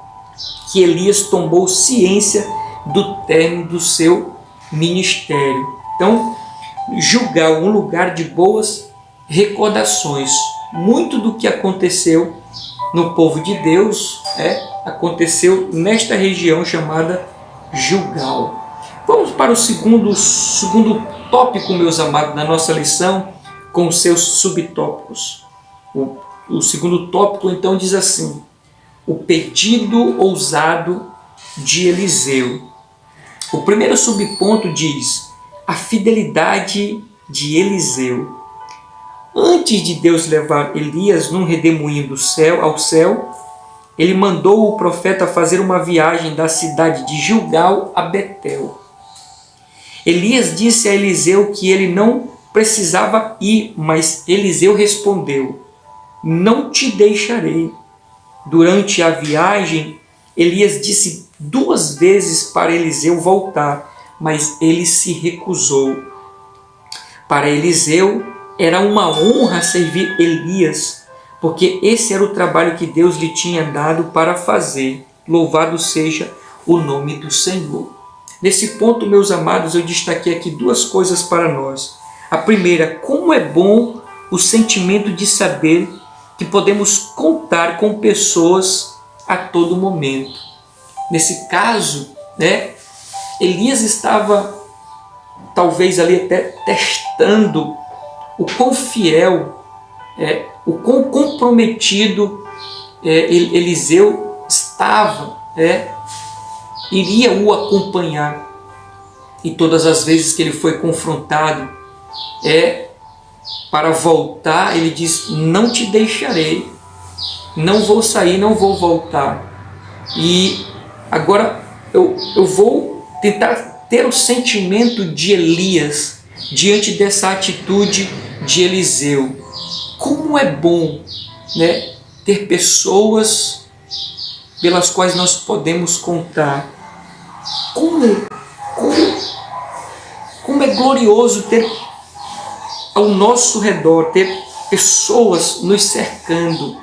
que Elias tomou ciência do término do seu ministério. Então, Gilgal, um lugar de boas recordações. Muito do que aconteceu no povo de Deus aconteceu nesta região chamada Gilgal. Vamos para o segundo tópico, meus amados, da nossa lição, com os seus subtópicos. O segundo tópico, então, diz assim: o pedido ousado de Eliseu. O primeiro subponto diz a fidelidade de Eliseu. Antes de Deus levar Elias num redemoinho ao céu, ele mandou o profeta fazer uma viagem da cidade de Gilgal a Betel. Elias disse a Eliseu que ele não precisava ir, mas Eliseu respondeu: não te deixarei. Durante a viagem, Elias disse 2 vezes para Eliseu voltar, mas ele se recusou. Para Eliseu, era uma honra servir Elias, porque esse era o trabalho que Deus lhe tinha dado para fazer. Louvado seja o nome do Senhor. Nesse ponto, meus amados, eu destaquei aqui 2 coisas para nós. A primeira, como é bom o sentimento de saber que podemos contar com pessoas a todo momento. Nesse caso, Elias estava talvez ali até testando o quão fiel, o quão comprometido Eliseu estava, iria o acompanhar. E todas as vezes que ele foi confrontado para voltar, ele diz: não te deixarei, não vou sair, não vou voltar. E agora eu vou tentar ter o sentimento de Elias diante dessa atitude de Eliseu. Como é bom, ter pessoas pelas quais nós podemos contar. Como é glorioso ter ao nosso redor, ter pessoas nos cercando,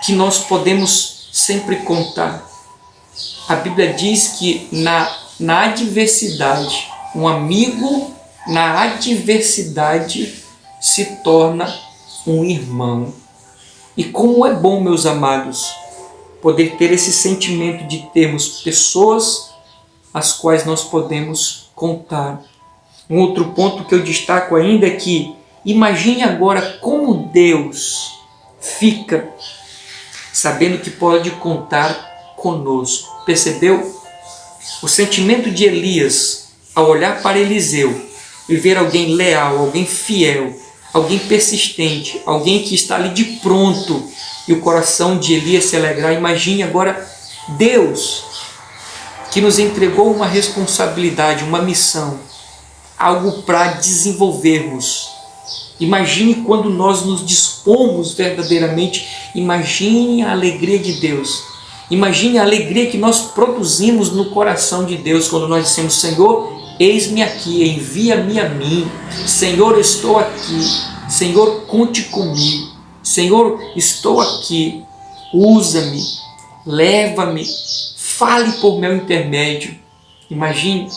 que nós podemos sempre contar. A Bíblia diz que na adversidade, um amigo na adversidade se torna um irmão. E como é bom, meus amados, poder ter esse sentimento de termos pessoas as quais nós podemos contar. Um outro ponto que eu destaco ainda é que imagine agora como Deus fica sabendo que pode contar conosco. Percebeu? O sentimento de Elias ao olhar para Eliseu e ver alguém leal, alguém fiel, alguém persistente, alguém que está ali de pronto, e o coração de Elias se alegrar. Imagine agora Deus que nos entregou uma responsabilidade, uma missão, algo para desenvolvermos. Imagine quando nós nos dispomos verdadeiramente, imagine a alegria de Deus. Imagine a alegria que nós produzimos no coração de Deus quando nós dissemos: Senhor, eis-me aqui, envia-me a mim. Senhor, estou aqui. Senhor, conte comigo. Senhor, estou aqui. Usa-me, leva-me, fale por meu intermédio. Imagine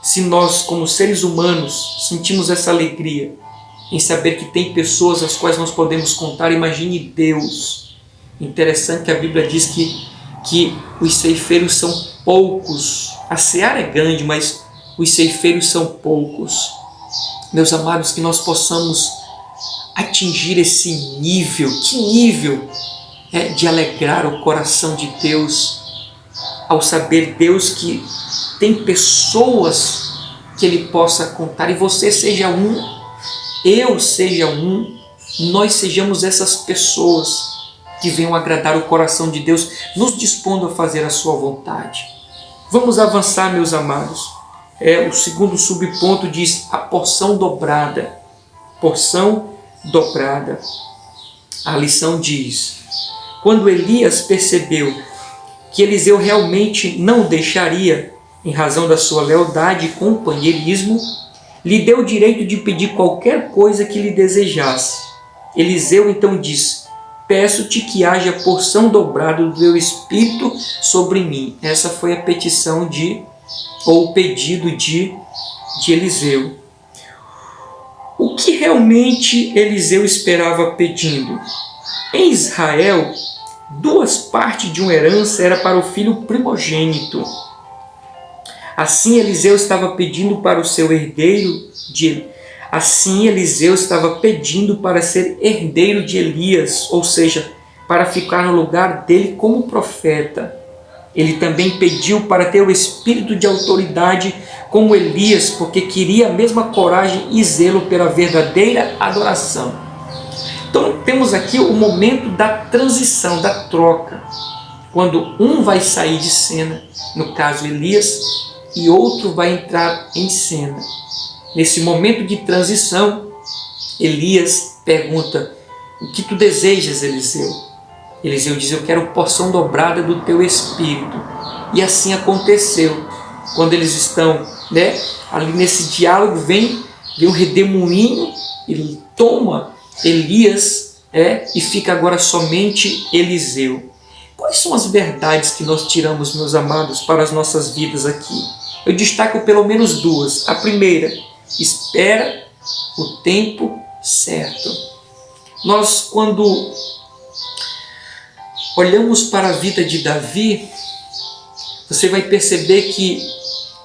se nós, como seres humanos, sentimos essa alegria em saber que tem pessoas às quais nós podemos contar. Imagine Deus. Interessante que a Bíblia diz que os ceifeiros são poucos. A seara é grande, mas os ceifeiros são poucos. Meus amados, que nós possamos atingir esse nível. Que nível é de alegrar o coração de Deus ao saber, Deus, que tem pessoas que Ele possa contar, e você seja um, eu seja um, nós sejamos essas pessoas que venham agradar o coração de Deus, nos dispondo a fazer a sua vontade. Vamos avançar, meus amados. O segundo subponto diz a porção dobrada. Porção dobrada. A lição diz: quando Elias percebeu que Eliseu realmente não o deixaria, em razão da sua lealdade e companheirismo, lhe deu o direito de pedir qualquer coisa que lhe desejasse. Eliseu então disse: peço-te que haja porção dobrada do teu espírito sobre mim. Essa foi a petição ou o pedido de Eliseu. O que realmente Eliseu esperava pedindo? Em Israel, 2 partes de uma herança era para o filho primogênito. Assim Eliseu estava pedindo para o seu herdeiro Assim Eliseu estava pedindo para ser herdeiro de Elias, ou seja, para ficar no lugar dele como profeta. Ele também pediu para ter o espírito de autoridade como Elias, porque queria a mesma coragem e zelo pela verdadeira adoração. Então temos aqui o momento da transição, da troca, quando um vai sair de cena, no caso Elias, e outro vai entrar em cena. Nesse momento de transição, Elias pergunta: o que tu desejas, Eliseu? Eliseu diz: eu quero porção dobrada do teu espírito. E assim aconteceu. Quando eles estão ali nesse diálogo, vem um redemoinho e toma Elias e fica agora somente Eliseu. Quais são as verdades que nós tiramos, meus amados, para as nossas vidas aqui? Eu destaco pelo menos 2. A primeira: espera o tempo certo. Nós, quando olhamos para a vida de Davi, você vai perceber que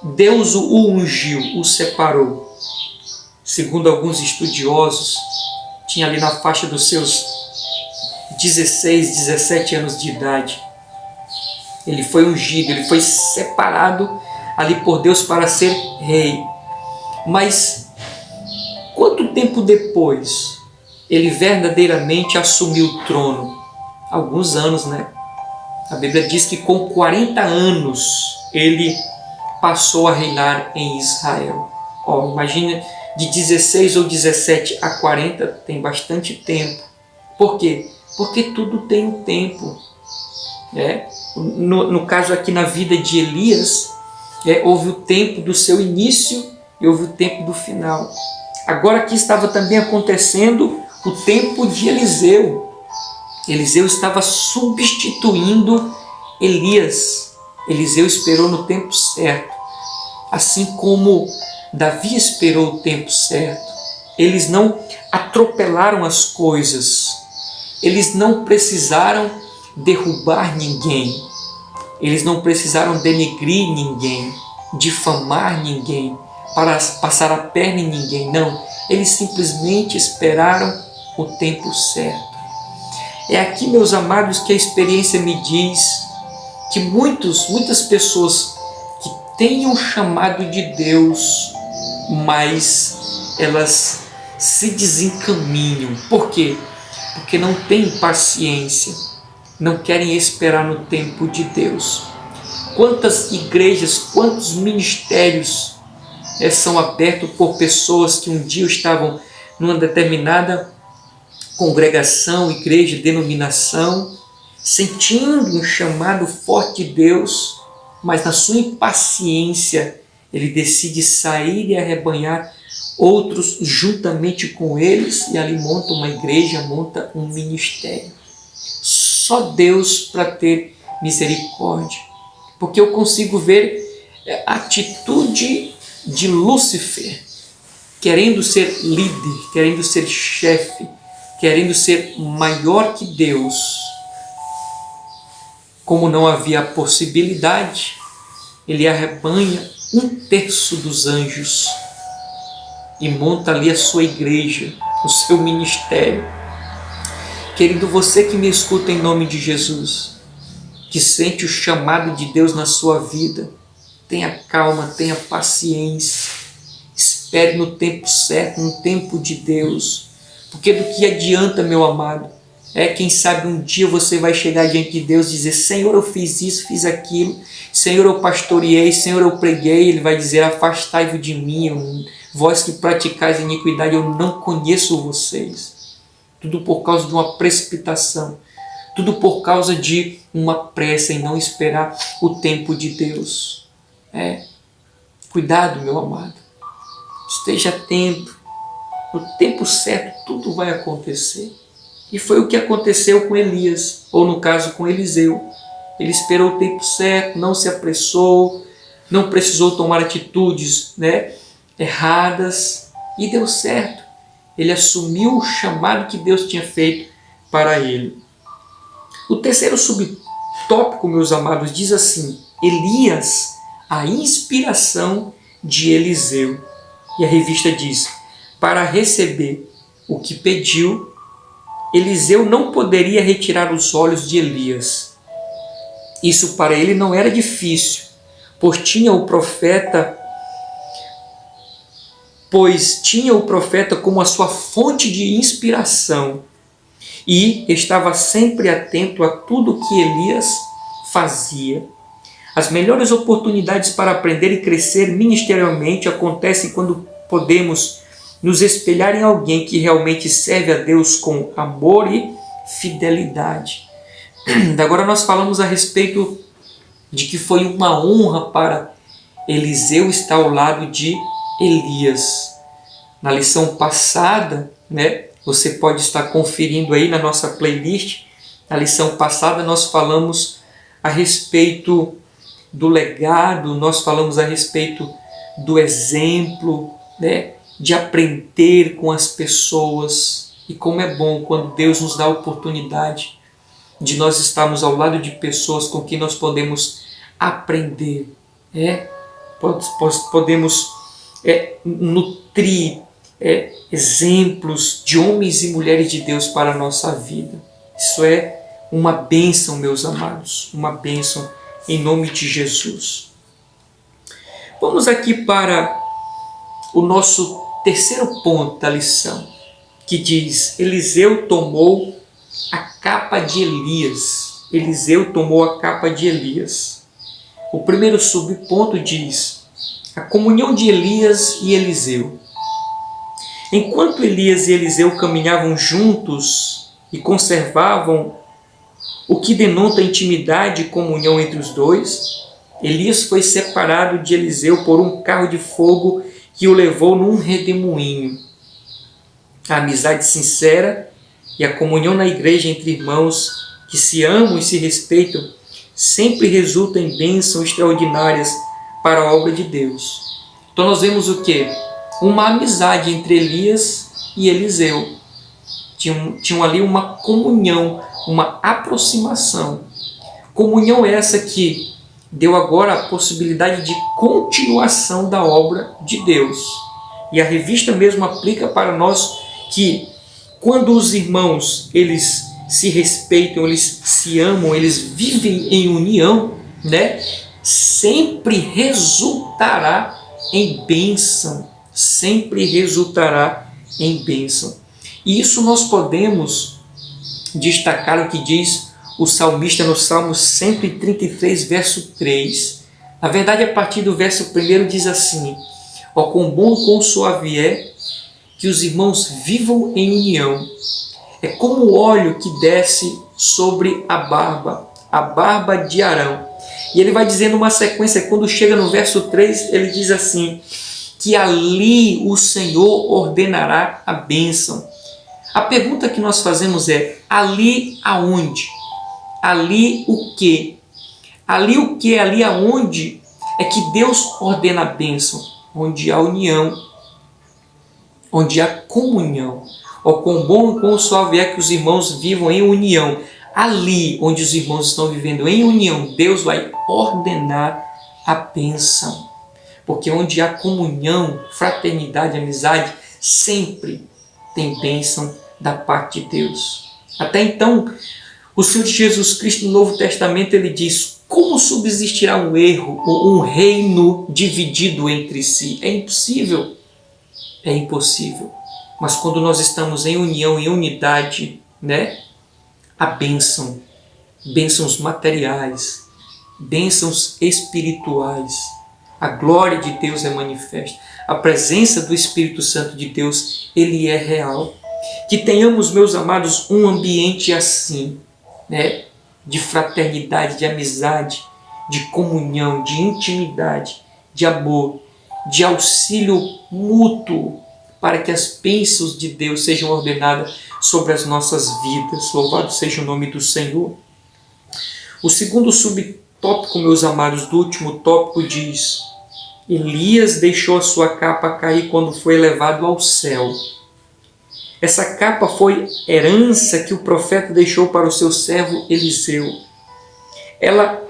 Deus o ungiu, o separou. Segundo alguns estudiosos, tinha ali na faixa dos seus 16, 17 anos de idade. Ele foi ungido, ele foi separado ali por Deus para ser rei. Mas quanto tempo depois ele verdadeiramente assumiu o trono? Alguns anos, né? A Bíblia diz que com 40 anos ele passou a reinar em Israel. Imagina, de 16 ou 17 a 40 tem bastante tempo. Por quê? Porque tudo tem um tempo. No caso aqui na vida de Elias, houve o tempo do seu início e houve o tempo do final. Agora aqui estava também acontecendo o tempo de Eliseu. Eliseu estava substituindo Elias. Eliseu esperou no tempo certo, assim como Davi esperou o tempo certo. Eles não atropelaram as coisas, eles não precisaram derrubar ninguém, eles não precisaram denegrir ninguém, difamar ninguém, para passar a perna em ninguém, não. Eles simplesmente esperaram o tempo certo. É aqui, meus amados, que a experiência me diz que muitas pessoas que têm um chamado de Deus, mas elas se desencaminham. Por quê? Porque não têm paciência, não querem esperar no tempo de Deus. Quantas igrejas, quantos ministérios são abertos por pessoas que um dia estavam numa determinada congregação, igreja, denominação, sentindo um chamado forte de Deus, mas na sua impaciência ele decide sair e arrebanhar outros juntamente com eles, e ali monta uma igreja, monta um ministério. Só Deus para ter misericórdia, porque eu consigo ver a atitude de Lúcifer, querendo ser líder, querendo ser chefe, querendo ser maior que Deus. Como não havia possibilidade, ele arrebanha 1/3 dos anjos e monta ali a sua igreja, o seu ministério. Querido, você que me escuta em nome de Jesus, que sente o chamado de Deus na sua vida, tenha calma, tenha paciência, espere no tempo certo, no tempo de Deus, porque do que adianta, meu amado? Quem sabe um dia você vai chegar diante de Deus e dizer: Senhor, eu fiz isso, fiz aquilo, Senhor, eu pastoreei, Senhor, eu preguei. Ele vai dizer: afastai-vos de mim, vós que praticais iniquidade, eu não conheço vocês. Tudo por causa de uma precipitação, tudo por causa de uma pressa em não esperar o tempo de Deus. Cuidado, meu amado, esteja atento, no tempo certo tudo vai acontecer. E foi o que aconteceu com Elias, ou no caso com Eliseu. Ele esperou o tempo certo, não se apressou, não precisou tomar atitudes erradas, e deu certo. Ele assumiu o chamado que Deus tinha feito para ele. O terceiro subtópico, meus amados, diz assim: Elias, a inspiração de Eliseu. E a revista diz: para receber o que pediu, Eliseu não poderia retirar os olhos de Elias. Isso para ele não era difícil, pois tinha o profeta como a sua fonte de inspiração e estava sempre atento a tudo que Elias fazia. As melhores oportunidades para aprender e crescer ministerialmente acontecem quando podemos nos espelhar em alguém que realmente serve a Deus com amor e fidelidade. Agora nós falamos a respeito de que foi uma honra para Eliseu estar ao lado de Elias. Na lição passada, você pode estar conferindo aí na nossa playlist. Na lição passada nós falamos a respeito do legado, nós falamos a respeito do exemplo, de aprender com as pessoas, e como é bom quando Deus nos dá a oportunidade de nós estarmos ao lado de pessoas com quem nós podemos aprender, podemos nutrir exemplos de homens e mulheres de Deus para a nossa vida. Isso é uma bênção, meus amados, uma bênção em nome de Jesus. Vamos aqui para o nosso terceiro ponto da lição, que diz: Eliseu tomou a capa de Elias. Eliseu tomou a capa de Elias. O primeiro subponto diz: a comunhão de Elias e Eliseu. Enquanto Elias e Eliseu caminhavam juntos e conservavam o que denota intimidade e comunhão entre os dois, Elias foi separado de Eliseu por um carro de fogo que o levou num redemoinho. A amizade sincera E a comunhão na igreja entre irmãos que se amam e se respeitam sempre resulta em bênçãos extraordinárias para a obra de Deus. Então nós vemos o quê? Uma amizade entre Elias e Eliseu. Tinham ali uma comunhão, uma aproximação. Comunhão essa que deu agora a possibilidade de continuação da obra de Deus. E a revista mesmo aplica para nós que quando os irmãos eles se respeitam, eles se amam, eles vivem em união, né? Sempre resultará em bênção. Sempre resultará em bênção. E isso nós podemos destacar o que diz o salmista no Salmo 133, verso 3. Na verdade, a partir do verso 1 diz assim: ó, quão bom e quão suave é que os irmãos vivam em união. É como o óleo que desce sobre a barba de Arão. E ele vai dizendo uma sequência, quando chega no verso 3, ele diz assim, que ali o Senhor ordenará a bênção. A pergunta que nós fazemos é, ali aonde? Ali o quê? Ali o quê? Ali aonde é que Deus ordena a bênção? Onde há união, onde há comunhão. Ó, quão bom e quão suave é que os irmãos vivam em união. Ali onde os irmãos estão vivendo em união, Deus vai ordenar a bênção. Porque onde há comunhão, fraternidade, amizade, sempre tem bênção da parte de Deus. Até então, o Senhor Jesus Cristo no Novo Testamento ele diz: como subsistirá um erro ou um reino dividido entre si? É impossível. É impossível. Mas quando nós estamos em união, em unidade, né? A bênção, bênçãos materiais, bênçãos espirituais, a glória de Deus é manifesta. A presença do Espírito Santo de Deus, ele é real. Que tenhamos, meus amados, um ambiente assim, né? De fraternidade, de amizade, de comunhão, de intimidade, de amor, de auxílio mútuo, para que as bênçãos de Deus sejam ordenadas sobre as nossas vidas. Louvado seja o nome do Senhor. O segundo subtópico, meus amados, do último tópico diz: Elias deixou a sua capa cair quando foi elevado ao céu. Essa capa foi herança que o profeta deixou para o seu servo Eliseu. Ela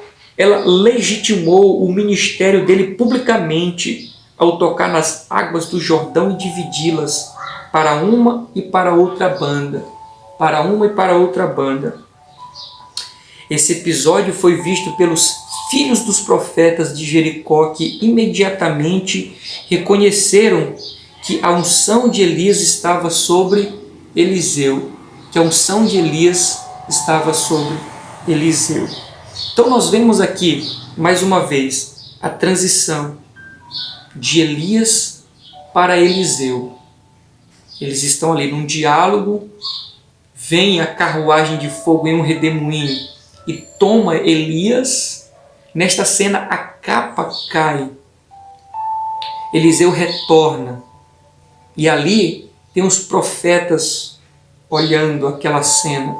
legitimou o ministério dele publicamente ao tocar nas águas do Jordão e dividi-las para uma e para outra banda. Para uma e para outra banda. Esse episódio foi visto pelos filhos dos profetas de Jericó, que imediatamente reconheceram que a unção de Elias estava sobre Eliseu. Que a unção de Elias estava sobre Eliseu. Então nós vemos aqui, mais uma vez, a transição de Elias para Eliseu. Eles estão ali num diálogo, vem a carruagem de fogo em um redemoinho e toma Elias. Nesta cena a capa cai. Eliseu retorna. E ali tem os profetas olhando aquela cena.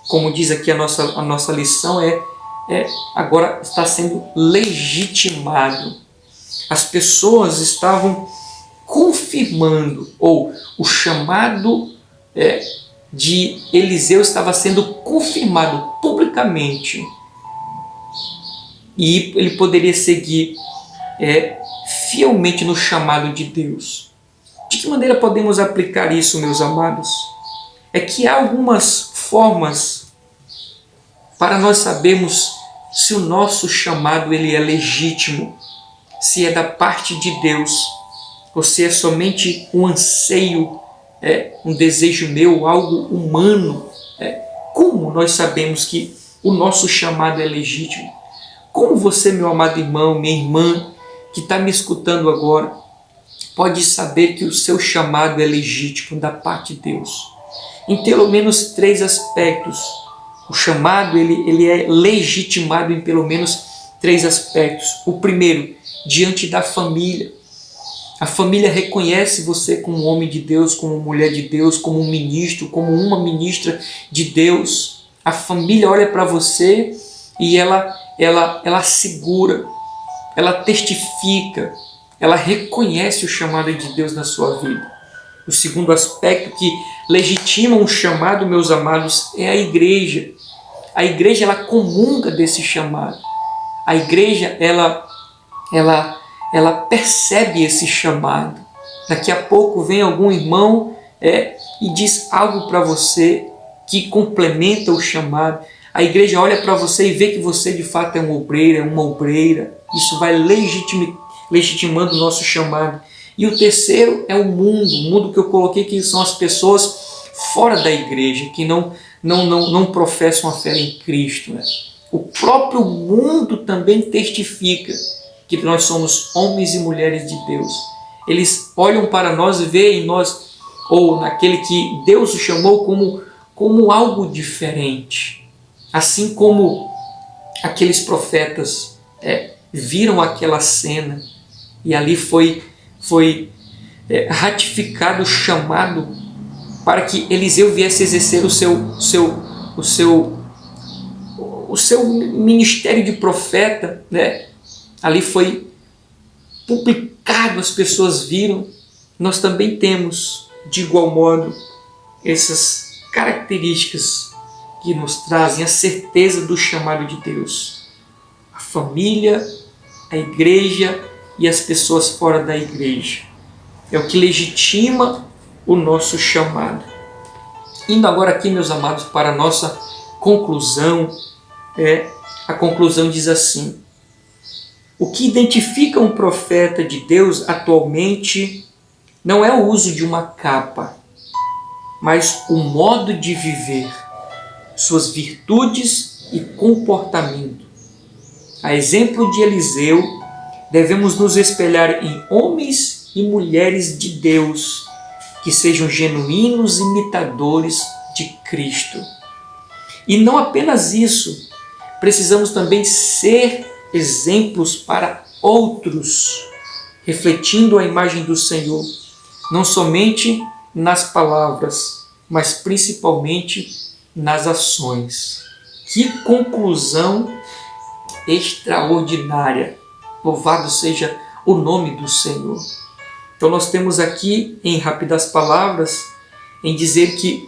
Como diz aqui a nossa lição, agora está sendo legitimado. As pessoas estavam confirmando, ou o chamado de Eliseu estava sendo confirmado publicamente. E ele poderia seguir fielmente no chamado de Deus. De que maneira podemos aplicar isso, meus amados? É que há algumas formas para nós sabermos se o nosso chamado ele é legítimo, se é da parte de Deus, ou se é somente um anseio, um desejo meu, algo humano. Como nós sabemos que o nosso chamado é legítimo? Como você, meu amado irmão, minha irmã, que está me escutando agora, pode saber que o seu chamado é legítimo da parte de Deus? Em pelo menos 3 aspectos. O chamado ele é legitimado em pelo menos 3 aspectos. O primeiro, diante da família. A família reconhece você como um homem de Deus, como mulher de Deus, como um ministro, como uma ministra de Deus. A família olha para você e ela assegura, ela testifica, ela reconhece o chamado de Deus na sua vida. O segundo aspecto que legitima um chamado, meus amados, é a igreja. A igreja, ela comunga desse chamado. A igreja, ela percebe esse chamado. Daqui a pouco vem algum irmão e diz algo para você que complementa o chamado. A igreja olha para você e vê que você de fato é um obreiro, é uma obreira. Isso vai legitimando o nosso chamado. E o terceiro é o mundo que eu coloquei, que são as pessoas fora da igreja, que não professam a fé em Cristo, né? O próprio mundo também testifica que nós somos homens e mulheres de Deus. Eles olham para nós e veem em nós, ou naquele que Deus o chamou como algo diferente. Assim como aqueles profetas viram aquela cena e ali foi ratificado o chamado para que Eliseu viesse exercer o seu ministério de profeta, né? Ali foi publicado, as pessoas viram. Nós também temos, de igual modo, essas características que nos trazem a certeza do chamado de Deus. A família, a igreja e as pessoas fora da igreja. É o que legitima o nosso chamado. Indo agora aqui, meus amados, para a nossa conclusão, a conclusão diz assim: o que identifica um profeta de Deus atualmente não é o uso de uma capa, mas o modo de viver, suas virtudes e comportamento. A exemplo de Eliseu, devemos nos espelhar em homens e mulheres de Deus que sejam genuínos imitadores de Cristo. E não apenas isso, precisamos também ser exemplos para outros, refletindo a imagem do Senhor, não somente nas palavras, mas principalmente nas ações. Que conclusão extraordinária! Louvado seja o nome do Senhor. Então nós temos aqui, em rápidas palavras, em dizer que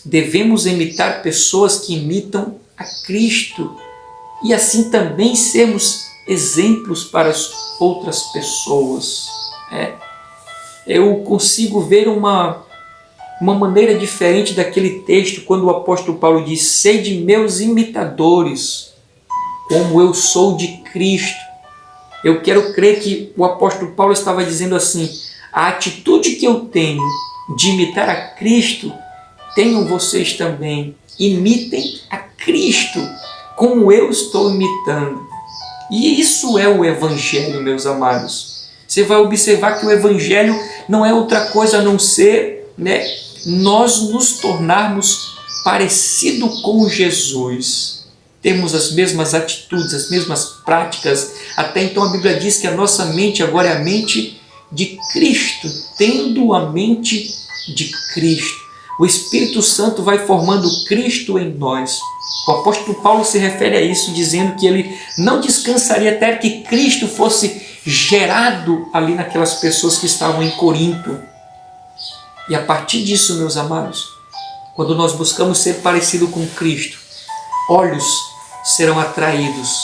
devemos imitar pessoas que imitam a Cristo e assim também sermos exemplos para as outras pessoas. Eu consigo ver uma maneira diferente daquele texto quando o apóstolo Paulo diz: sede meus imitadores, como eu sou de Cristo. Eu quero crer que o apóstolo Paulo estava dizendo assim: a atitude que eu tenho de imitar a Cristo, tenham vocês também. Imitem a Cristo como eu estou imitando. E isso é o Evangelho, meus amados. Você vai observar que o Evangelho não é outra coisa a não ser, nós nos tornarmos parecido com Jesus. Temos as mesmas atitudes, as mesmas práticas. Até então a Bíblia diz que a nossa mente agora é a mente de Cristo, tendo a mente de Cristo. O Espírito Santo vai formando Cristo em nós. O apóstolo Paulo se refere a isso, dizendo que ele não descansaria até que Cristo fosse gerado ali naquelas pessoas que estavam em Corinto. E a partir disso, meus amados, quando nós buscamos ser parecido com Cristo, olhos serão atraídos,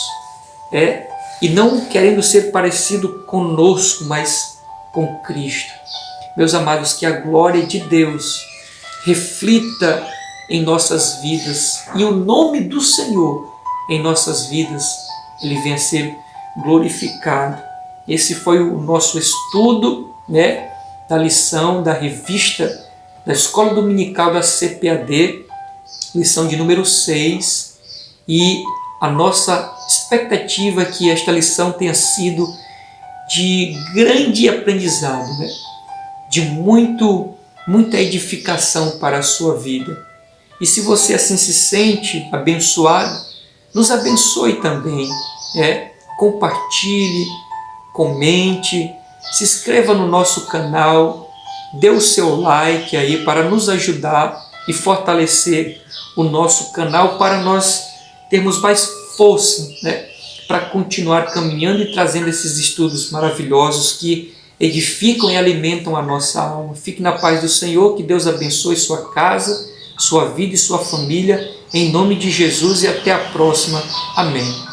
e não querendo ser parecido conosco, mas com Cristo. Meus amados, que a glória de Deus reflita em nossas vidas e o nome do Senhor em nossas vidas, ele venha a ser glorificado. Esse foi o nosso estudo, da lição da revista da Escola Dominical da CPAD, lição de número 6, e a nossa expectativa é que esta lição tenha sido de grande aprendizado, de muita edificação para a sua vida. E se você assim se sente abençoado, nos abençoe também. Compartilhe, comente, se inscreva no nosso canal, dê o seu like aí para nos ajudar e fortalecer o nosso canal para nós termos mais força, né, para continuar caminhando e trazendo esses estudos maravilhosos que edificam e alimentam a nossa alma. Fique na paz do Senhor, que Deus abençoe sua casa, sua vida e sua família, em nome de Jesus, e até a próxima. Amém.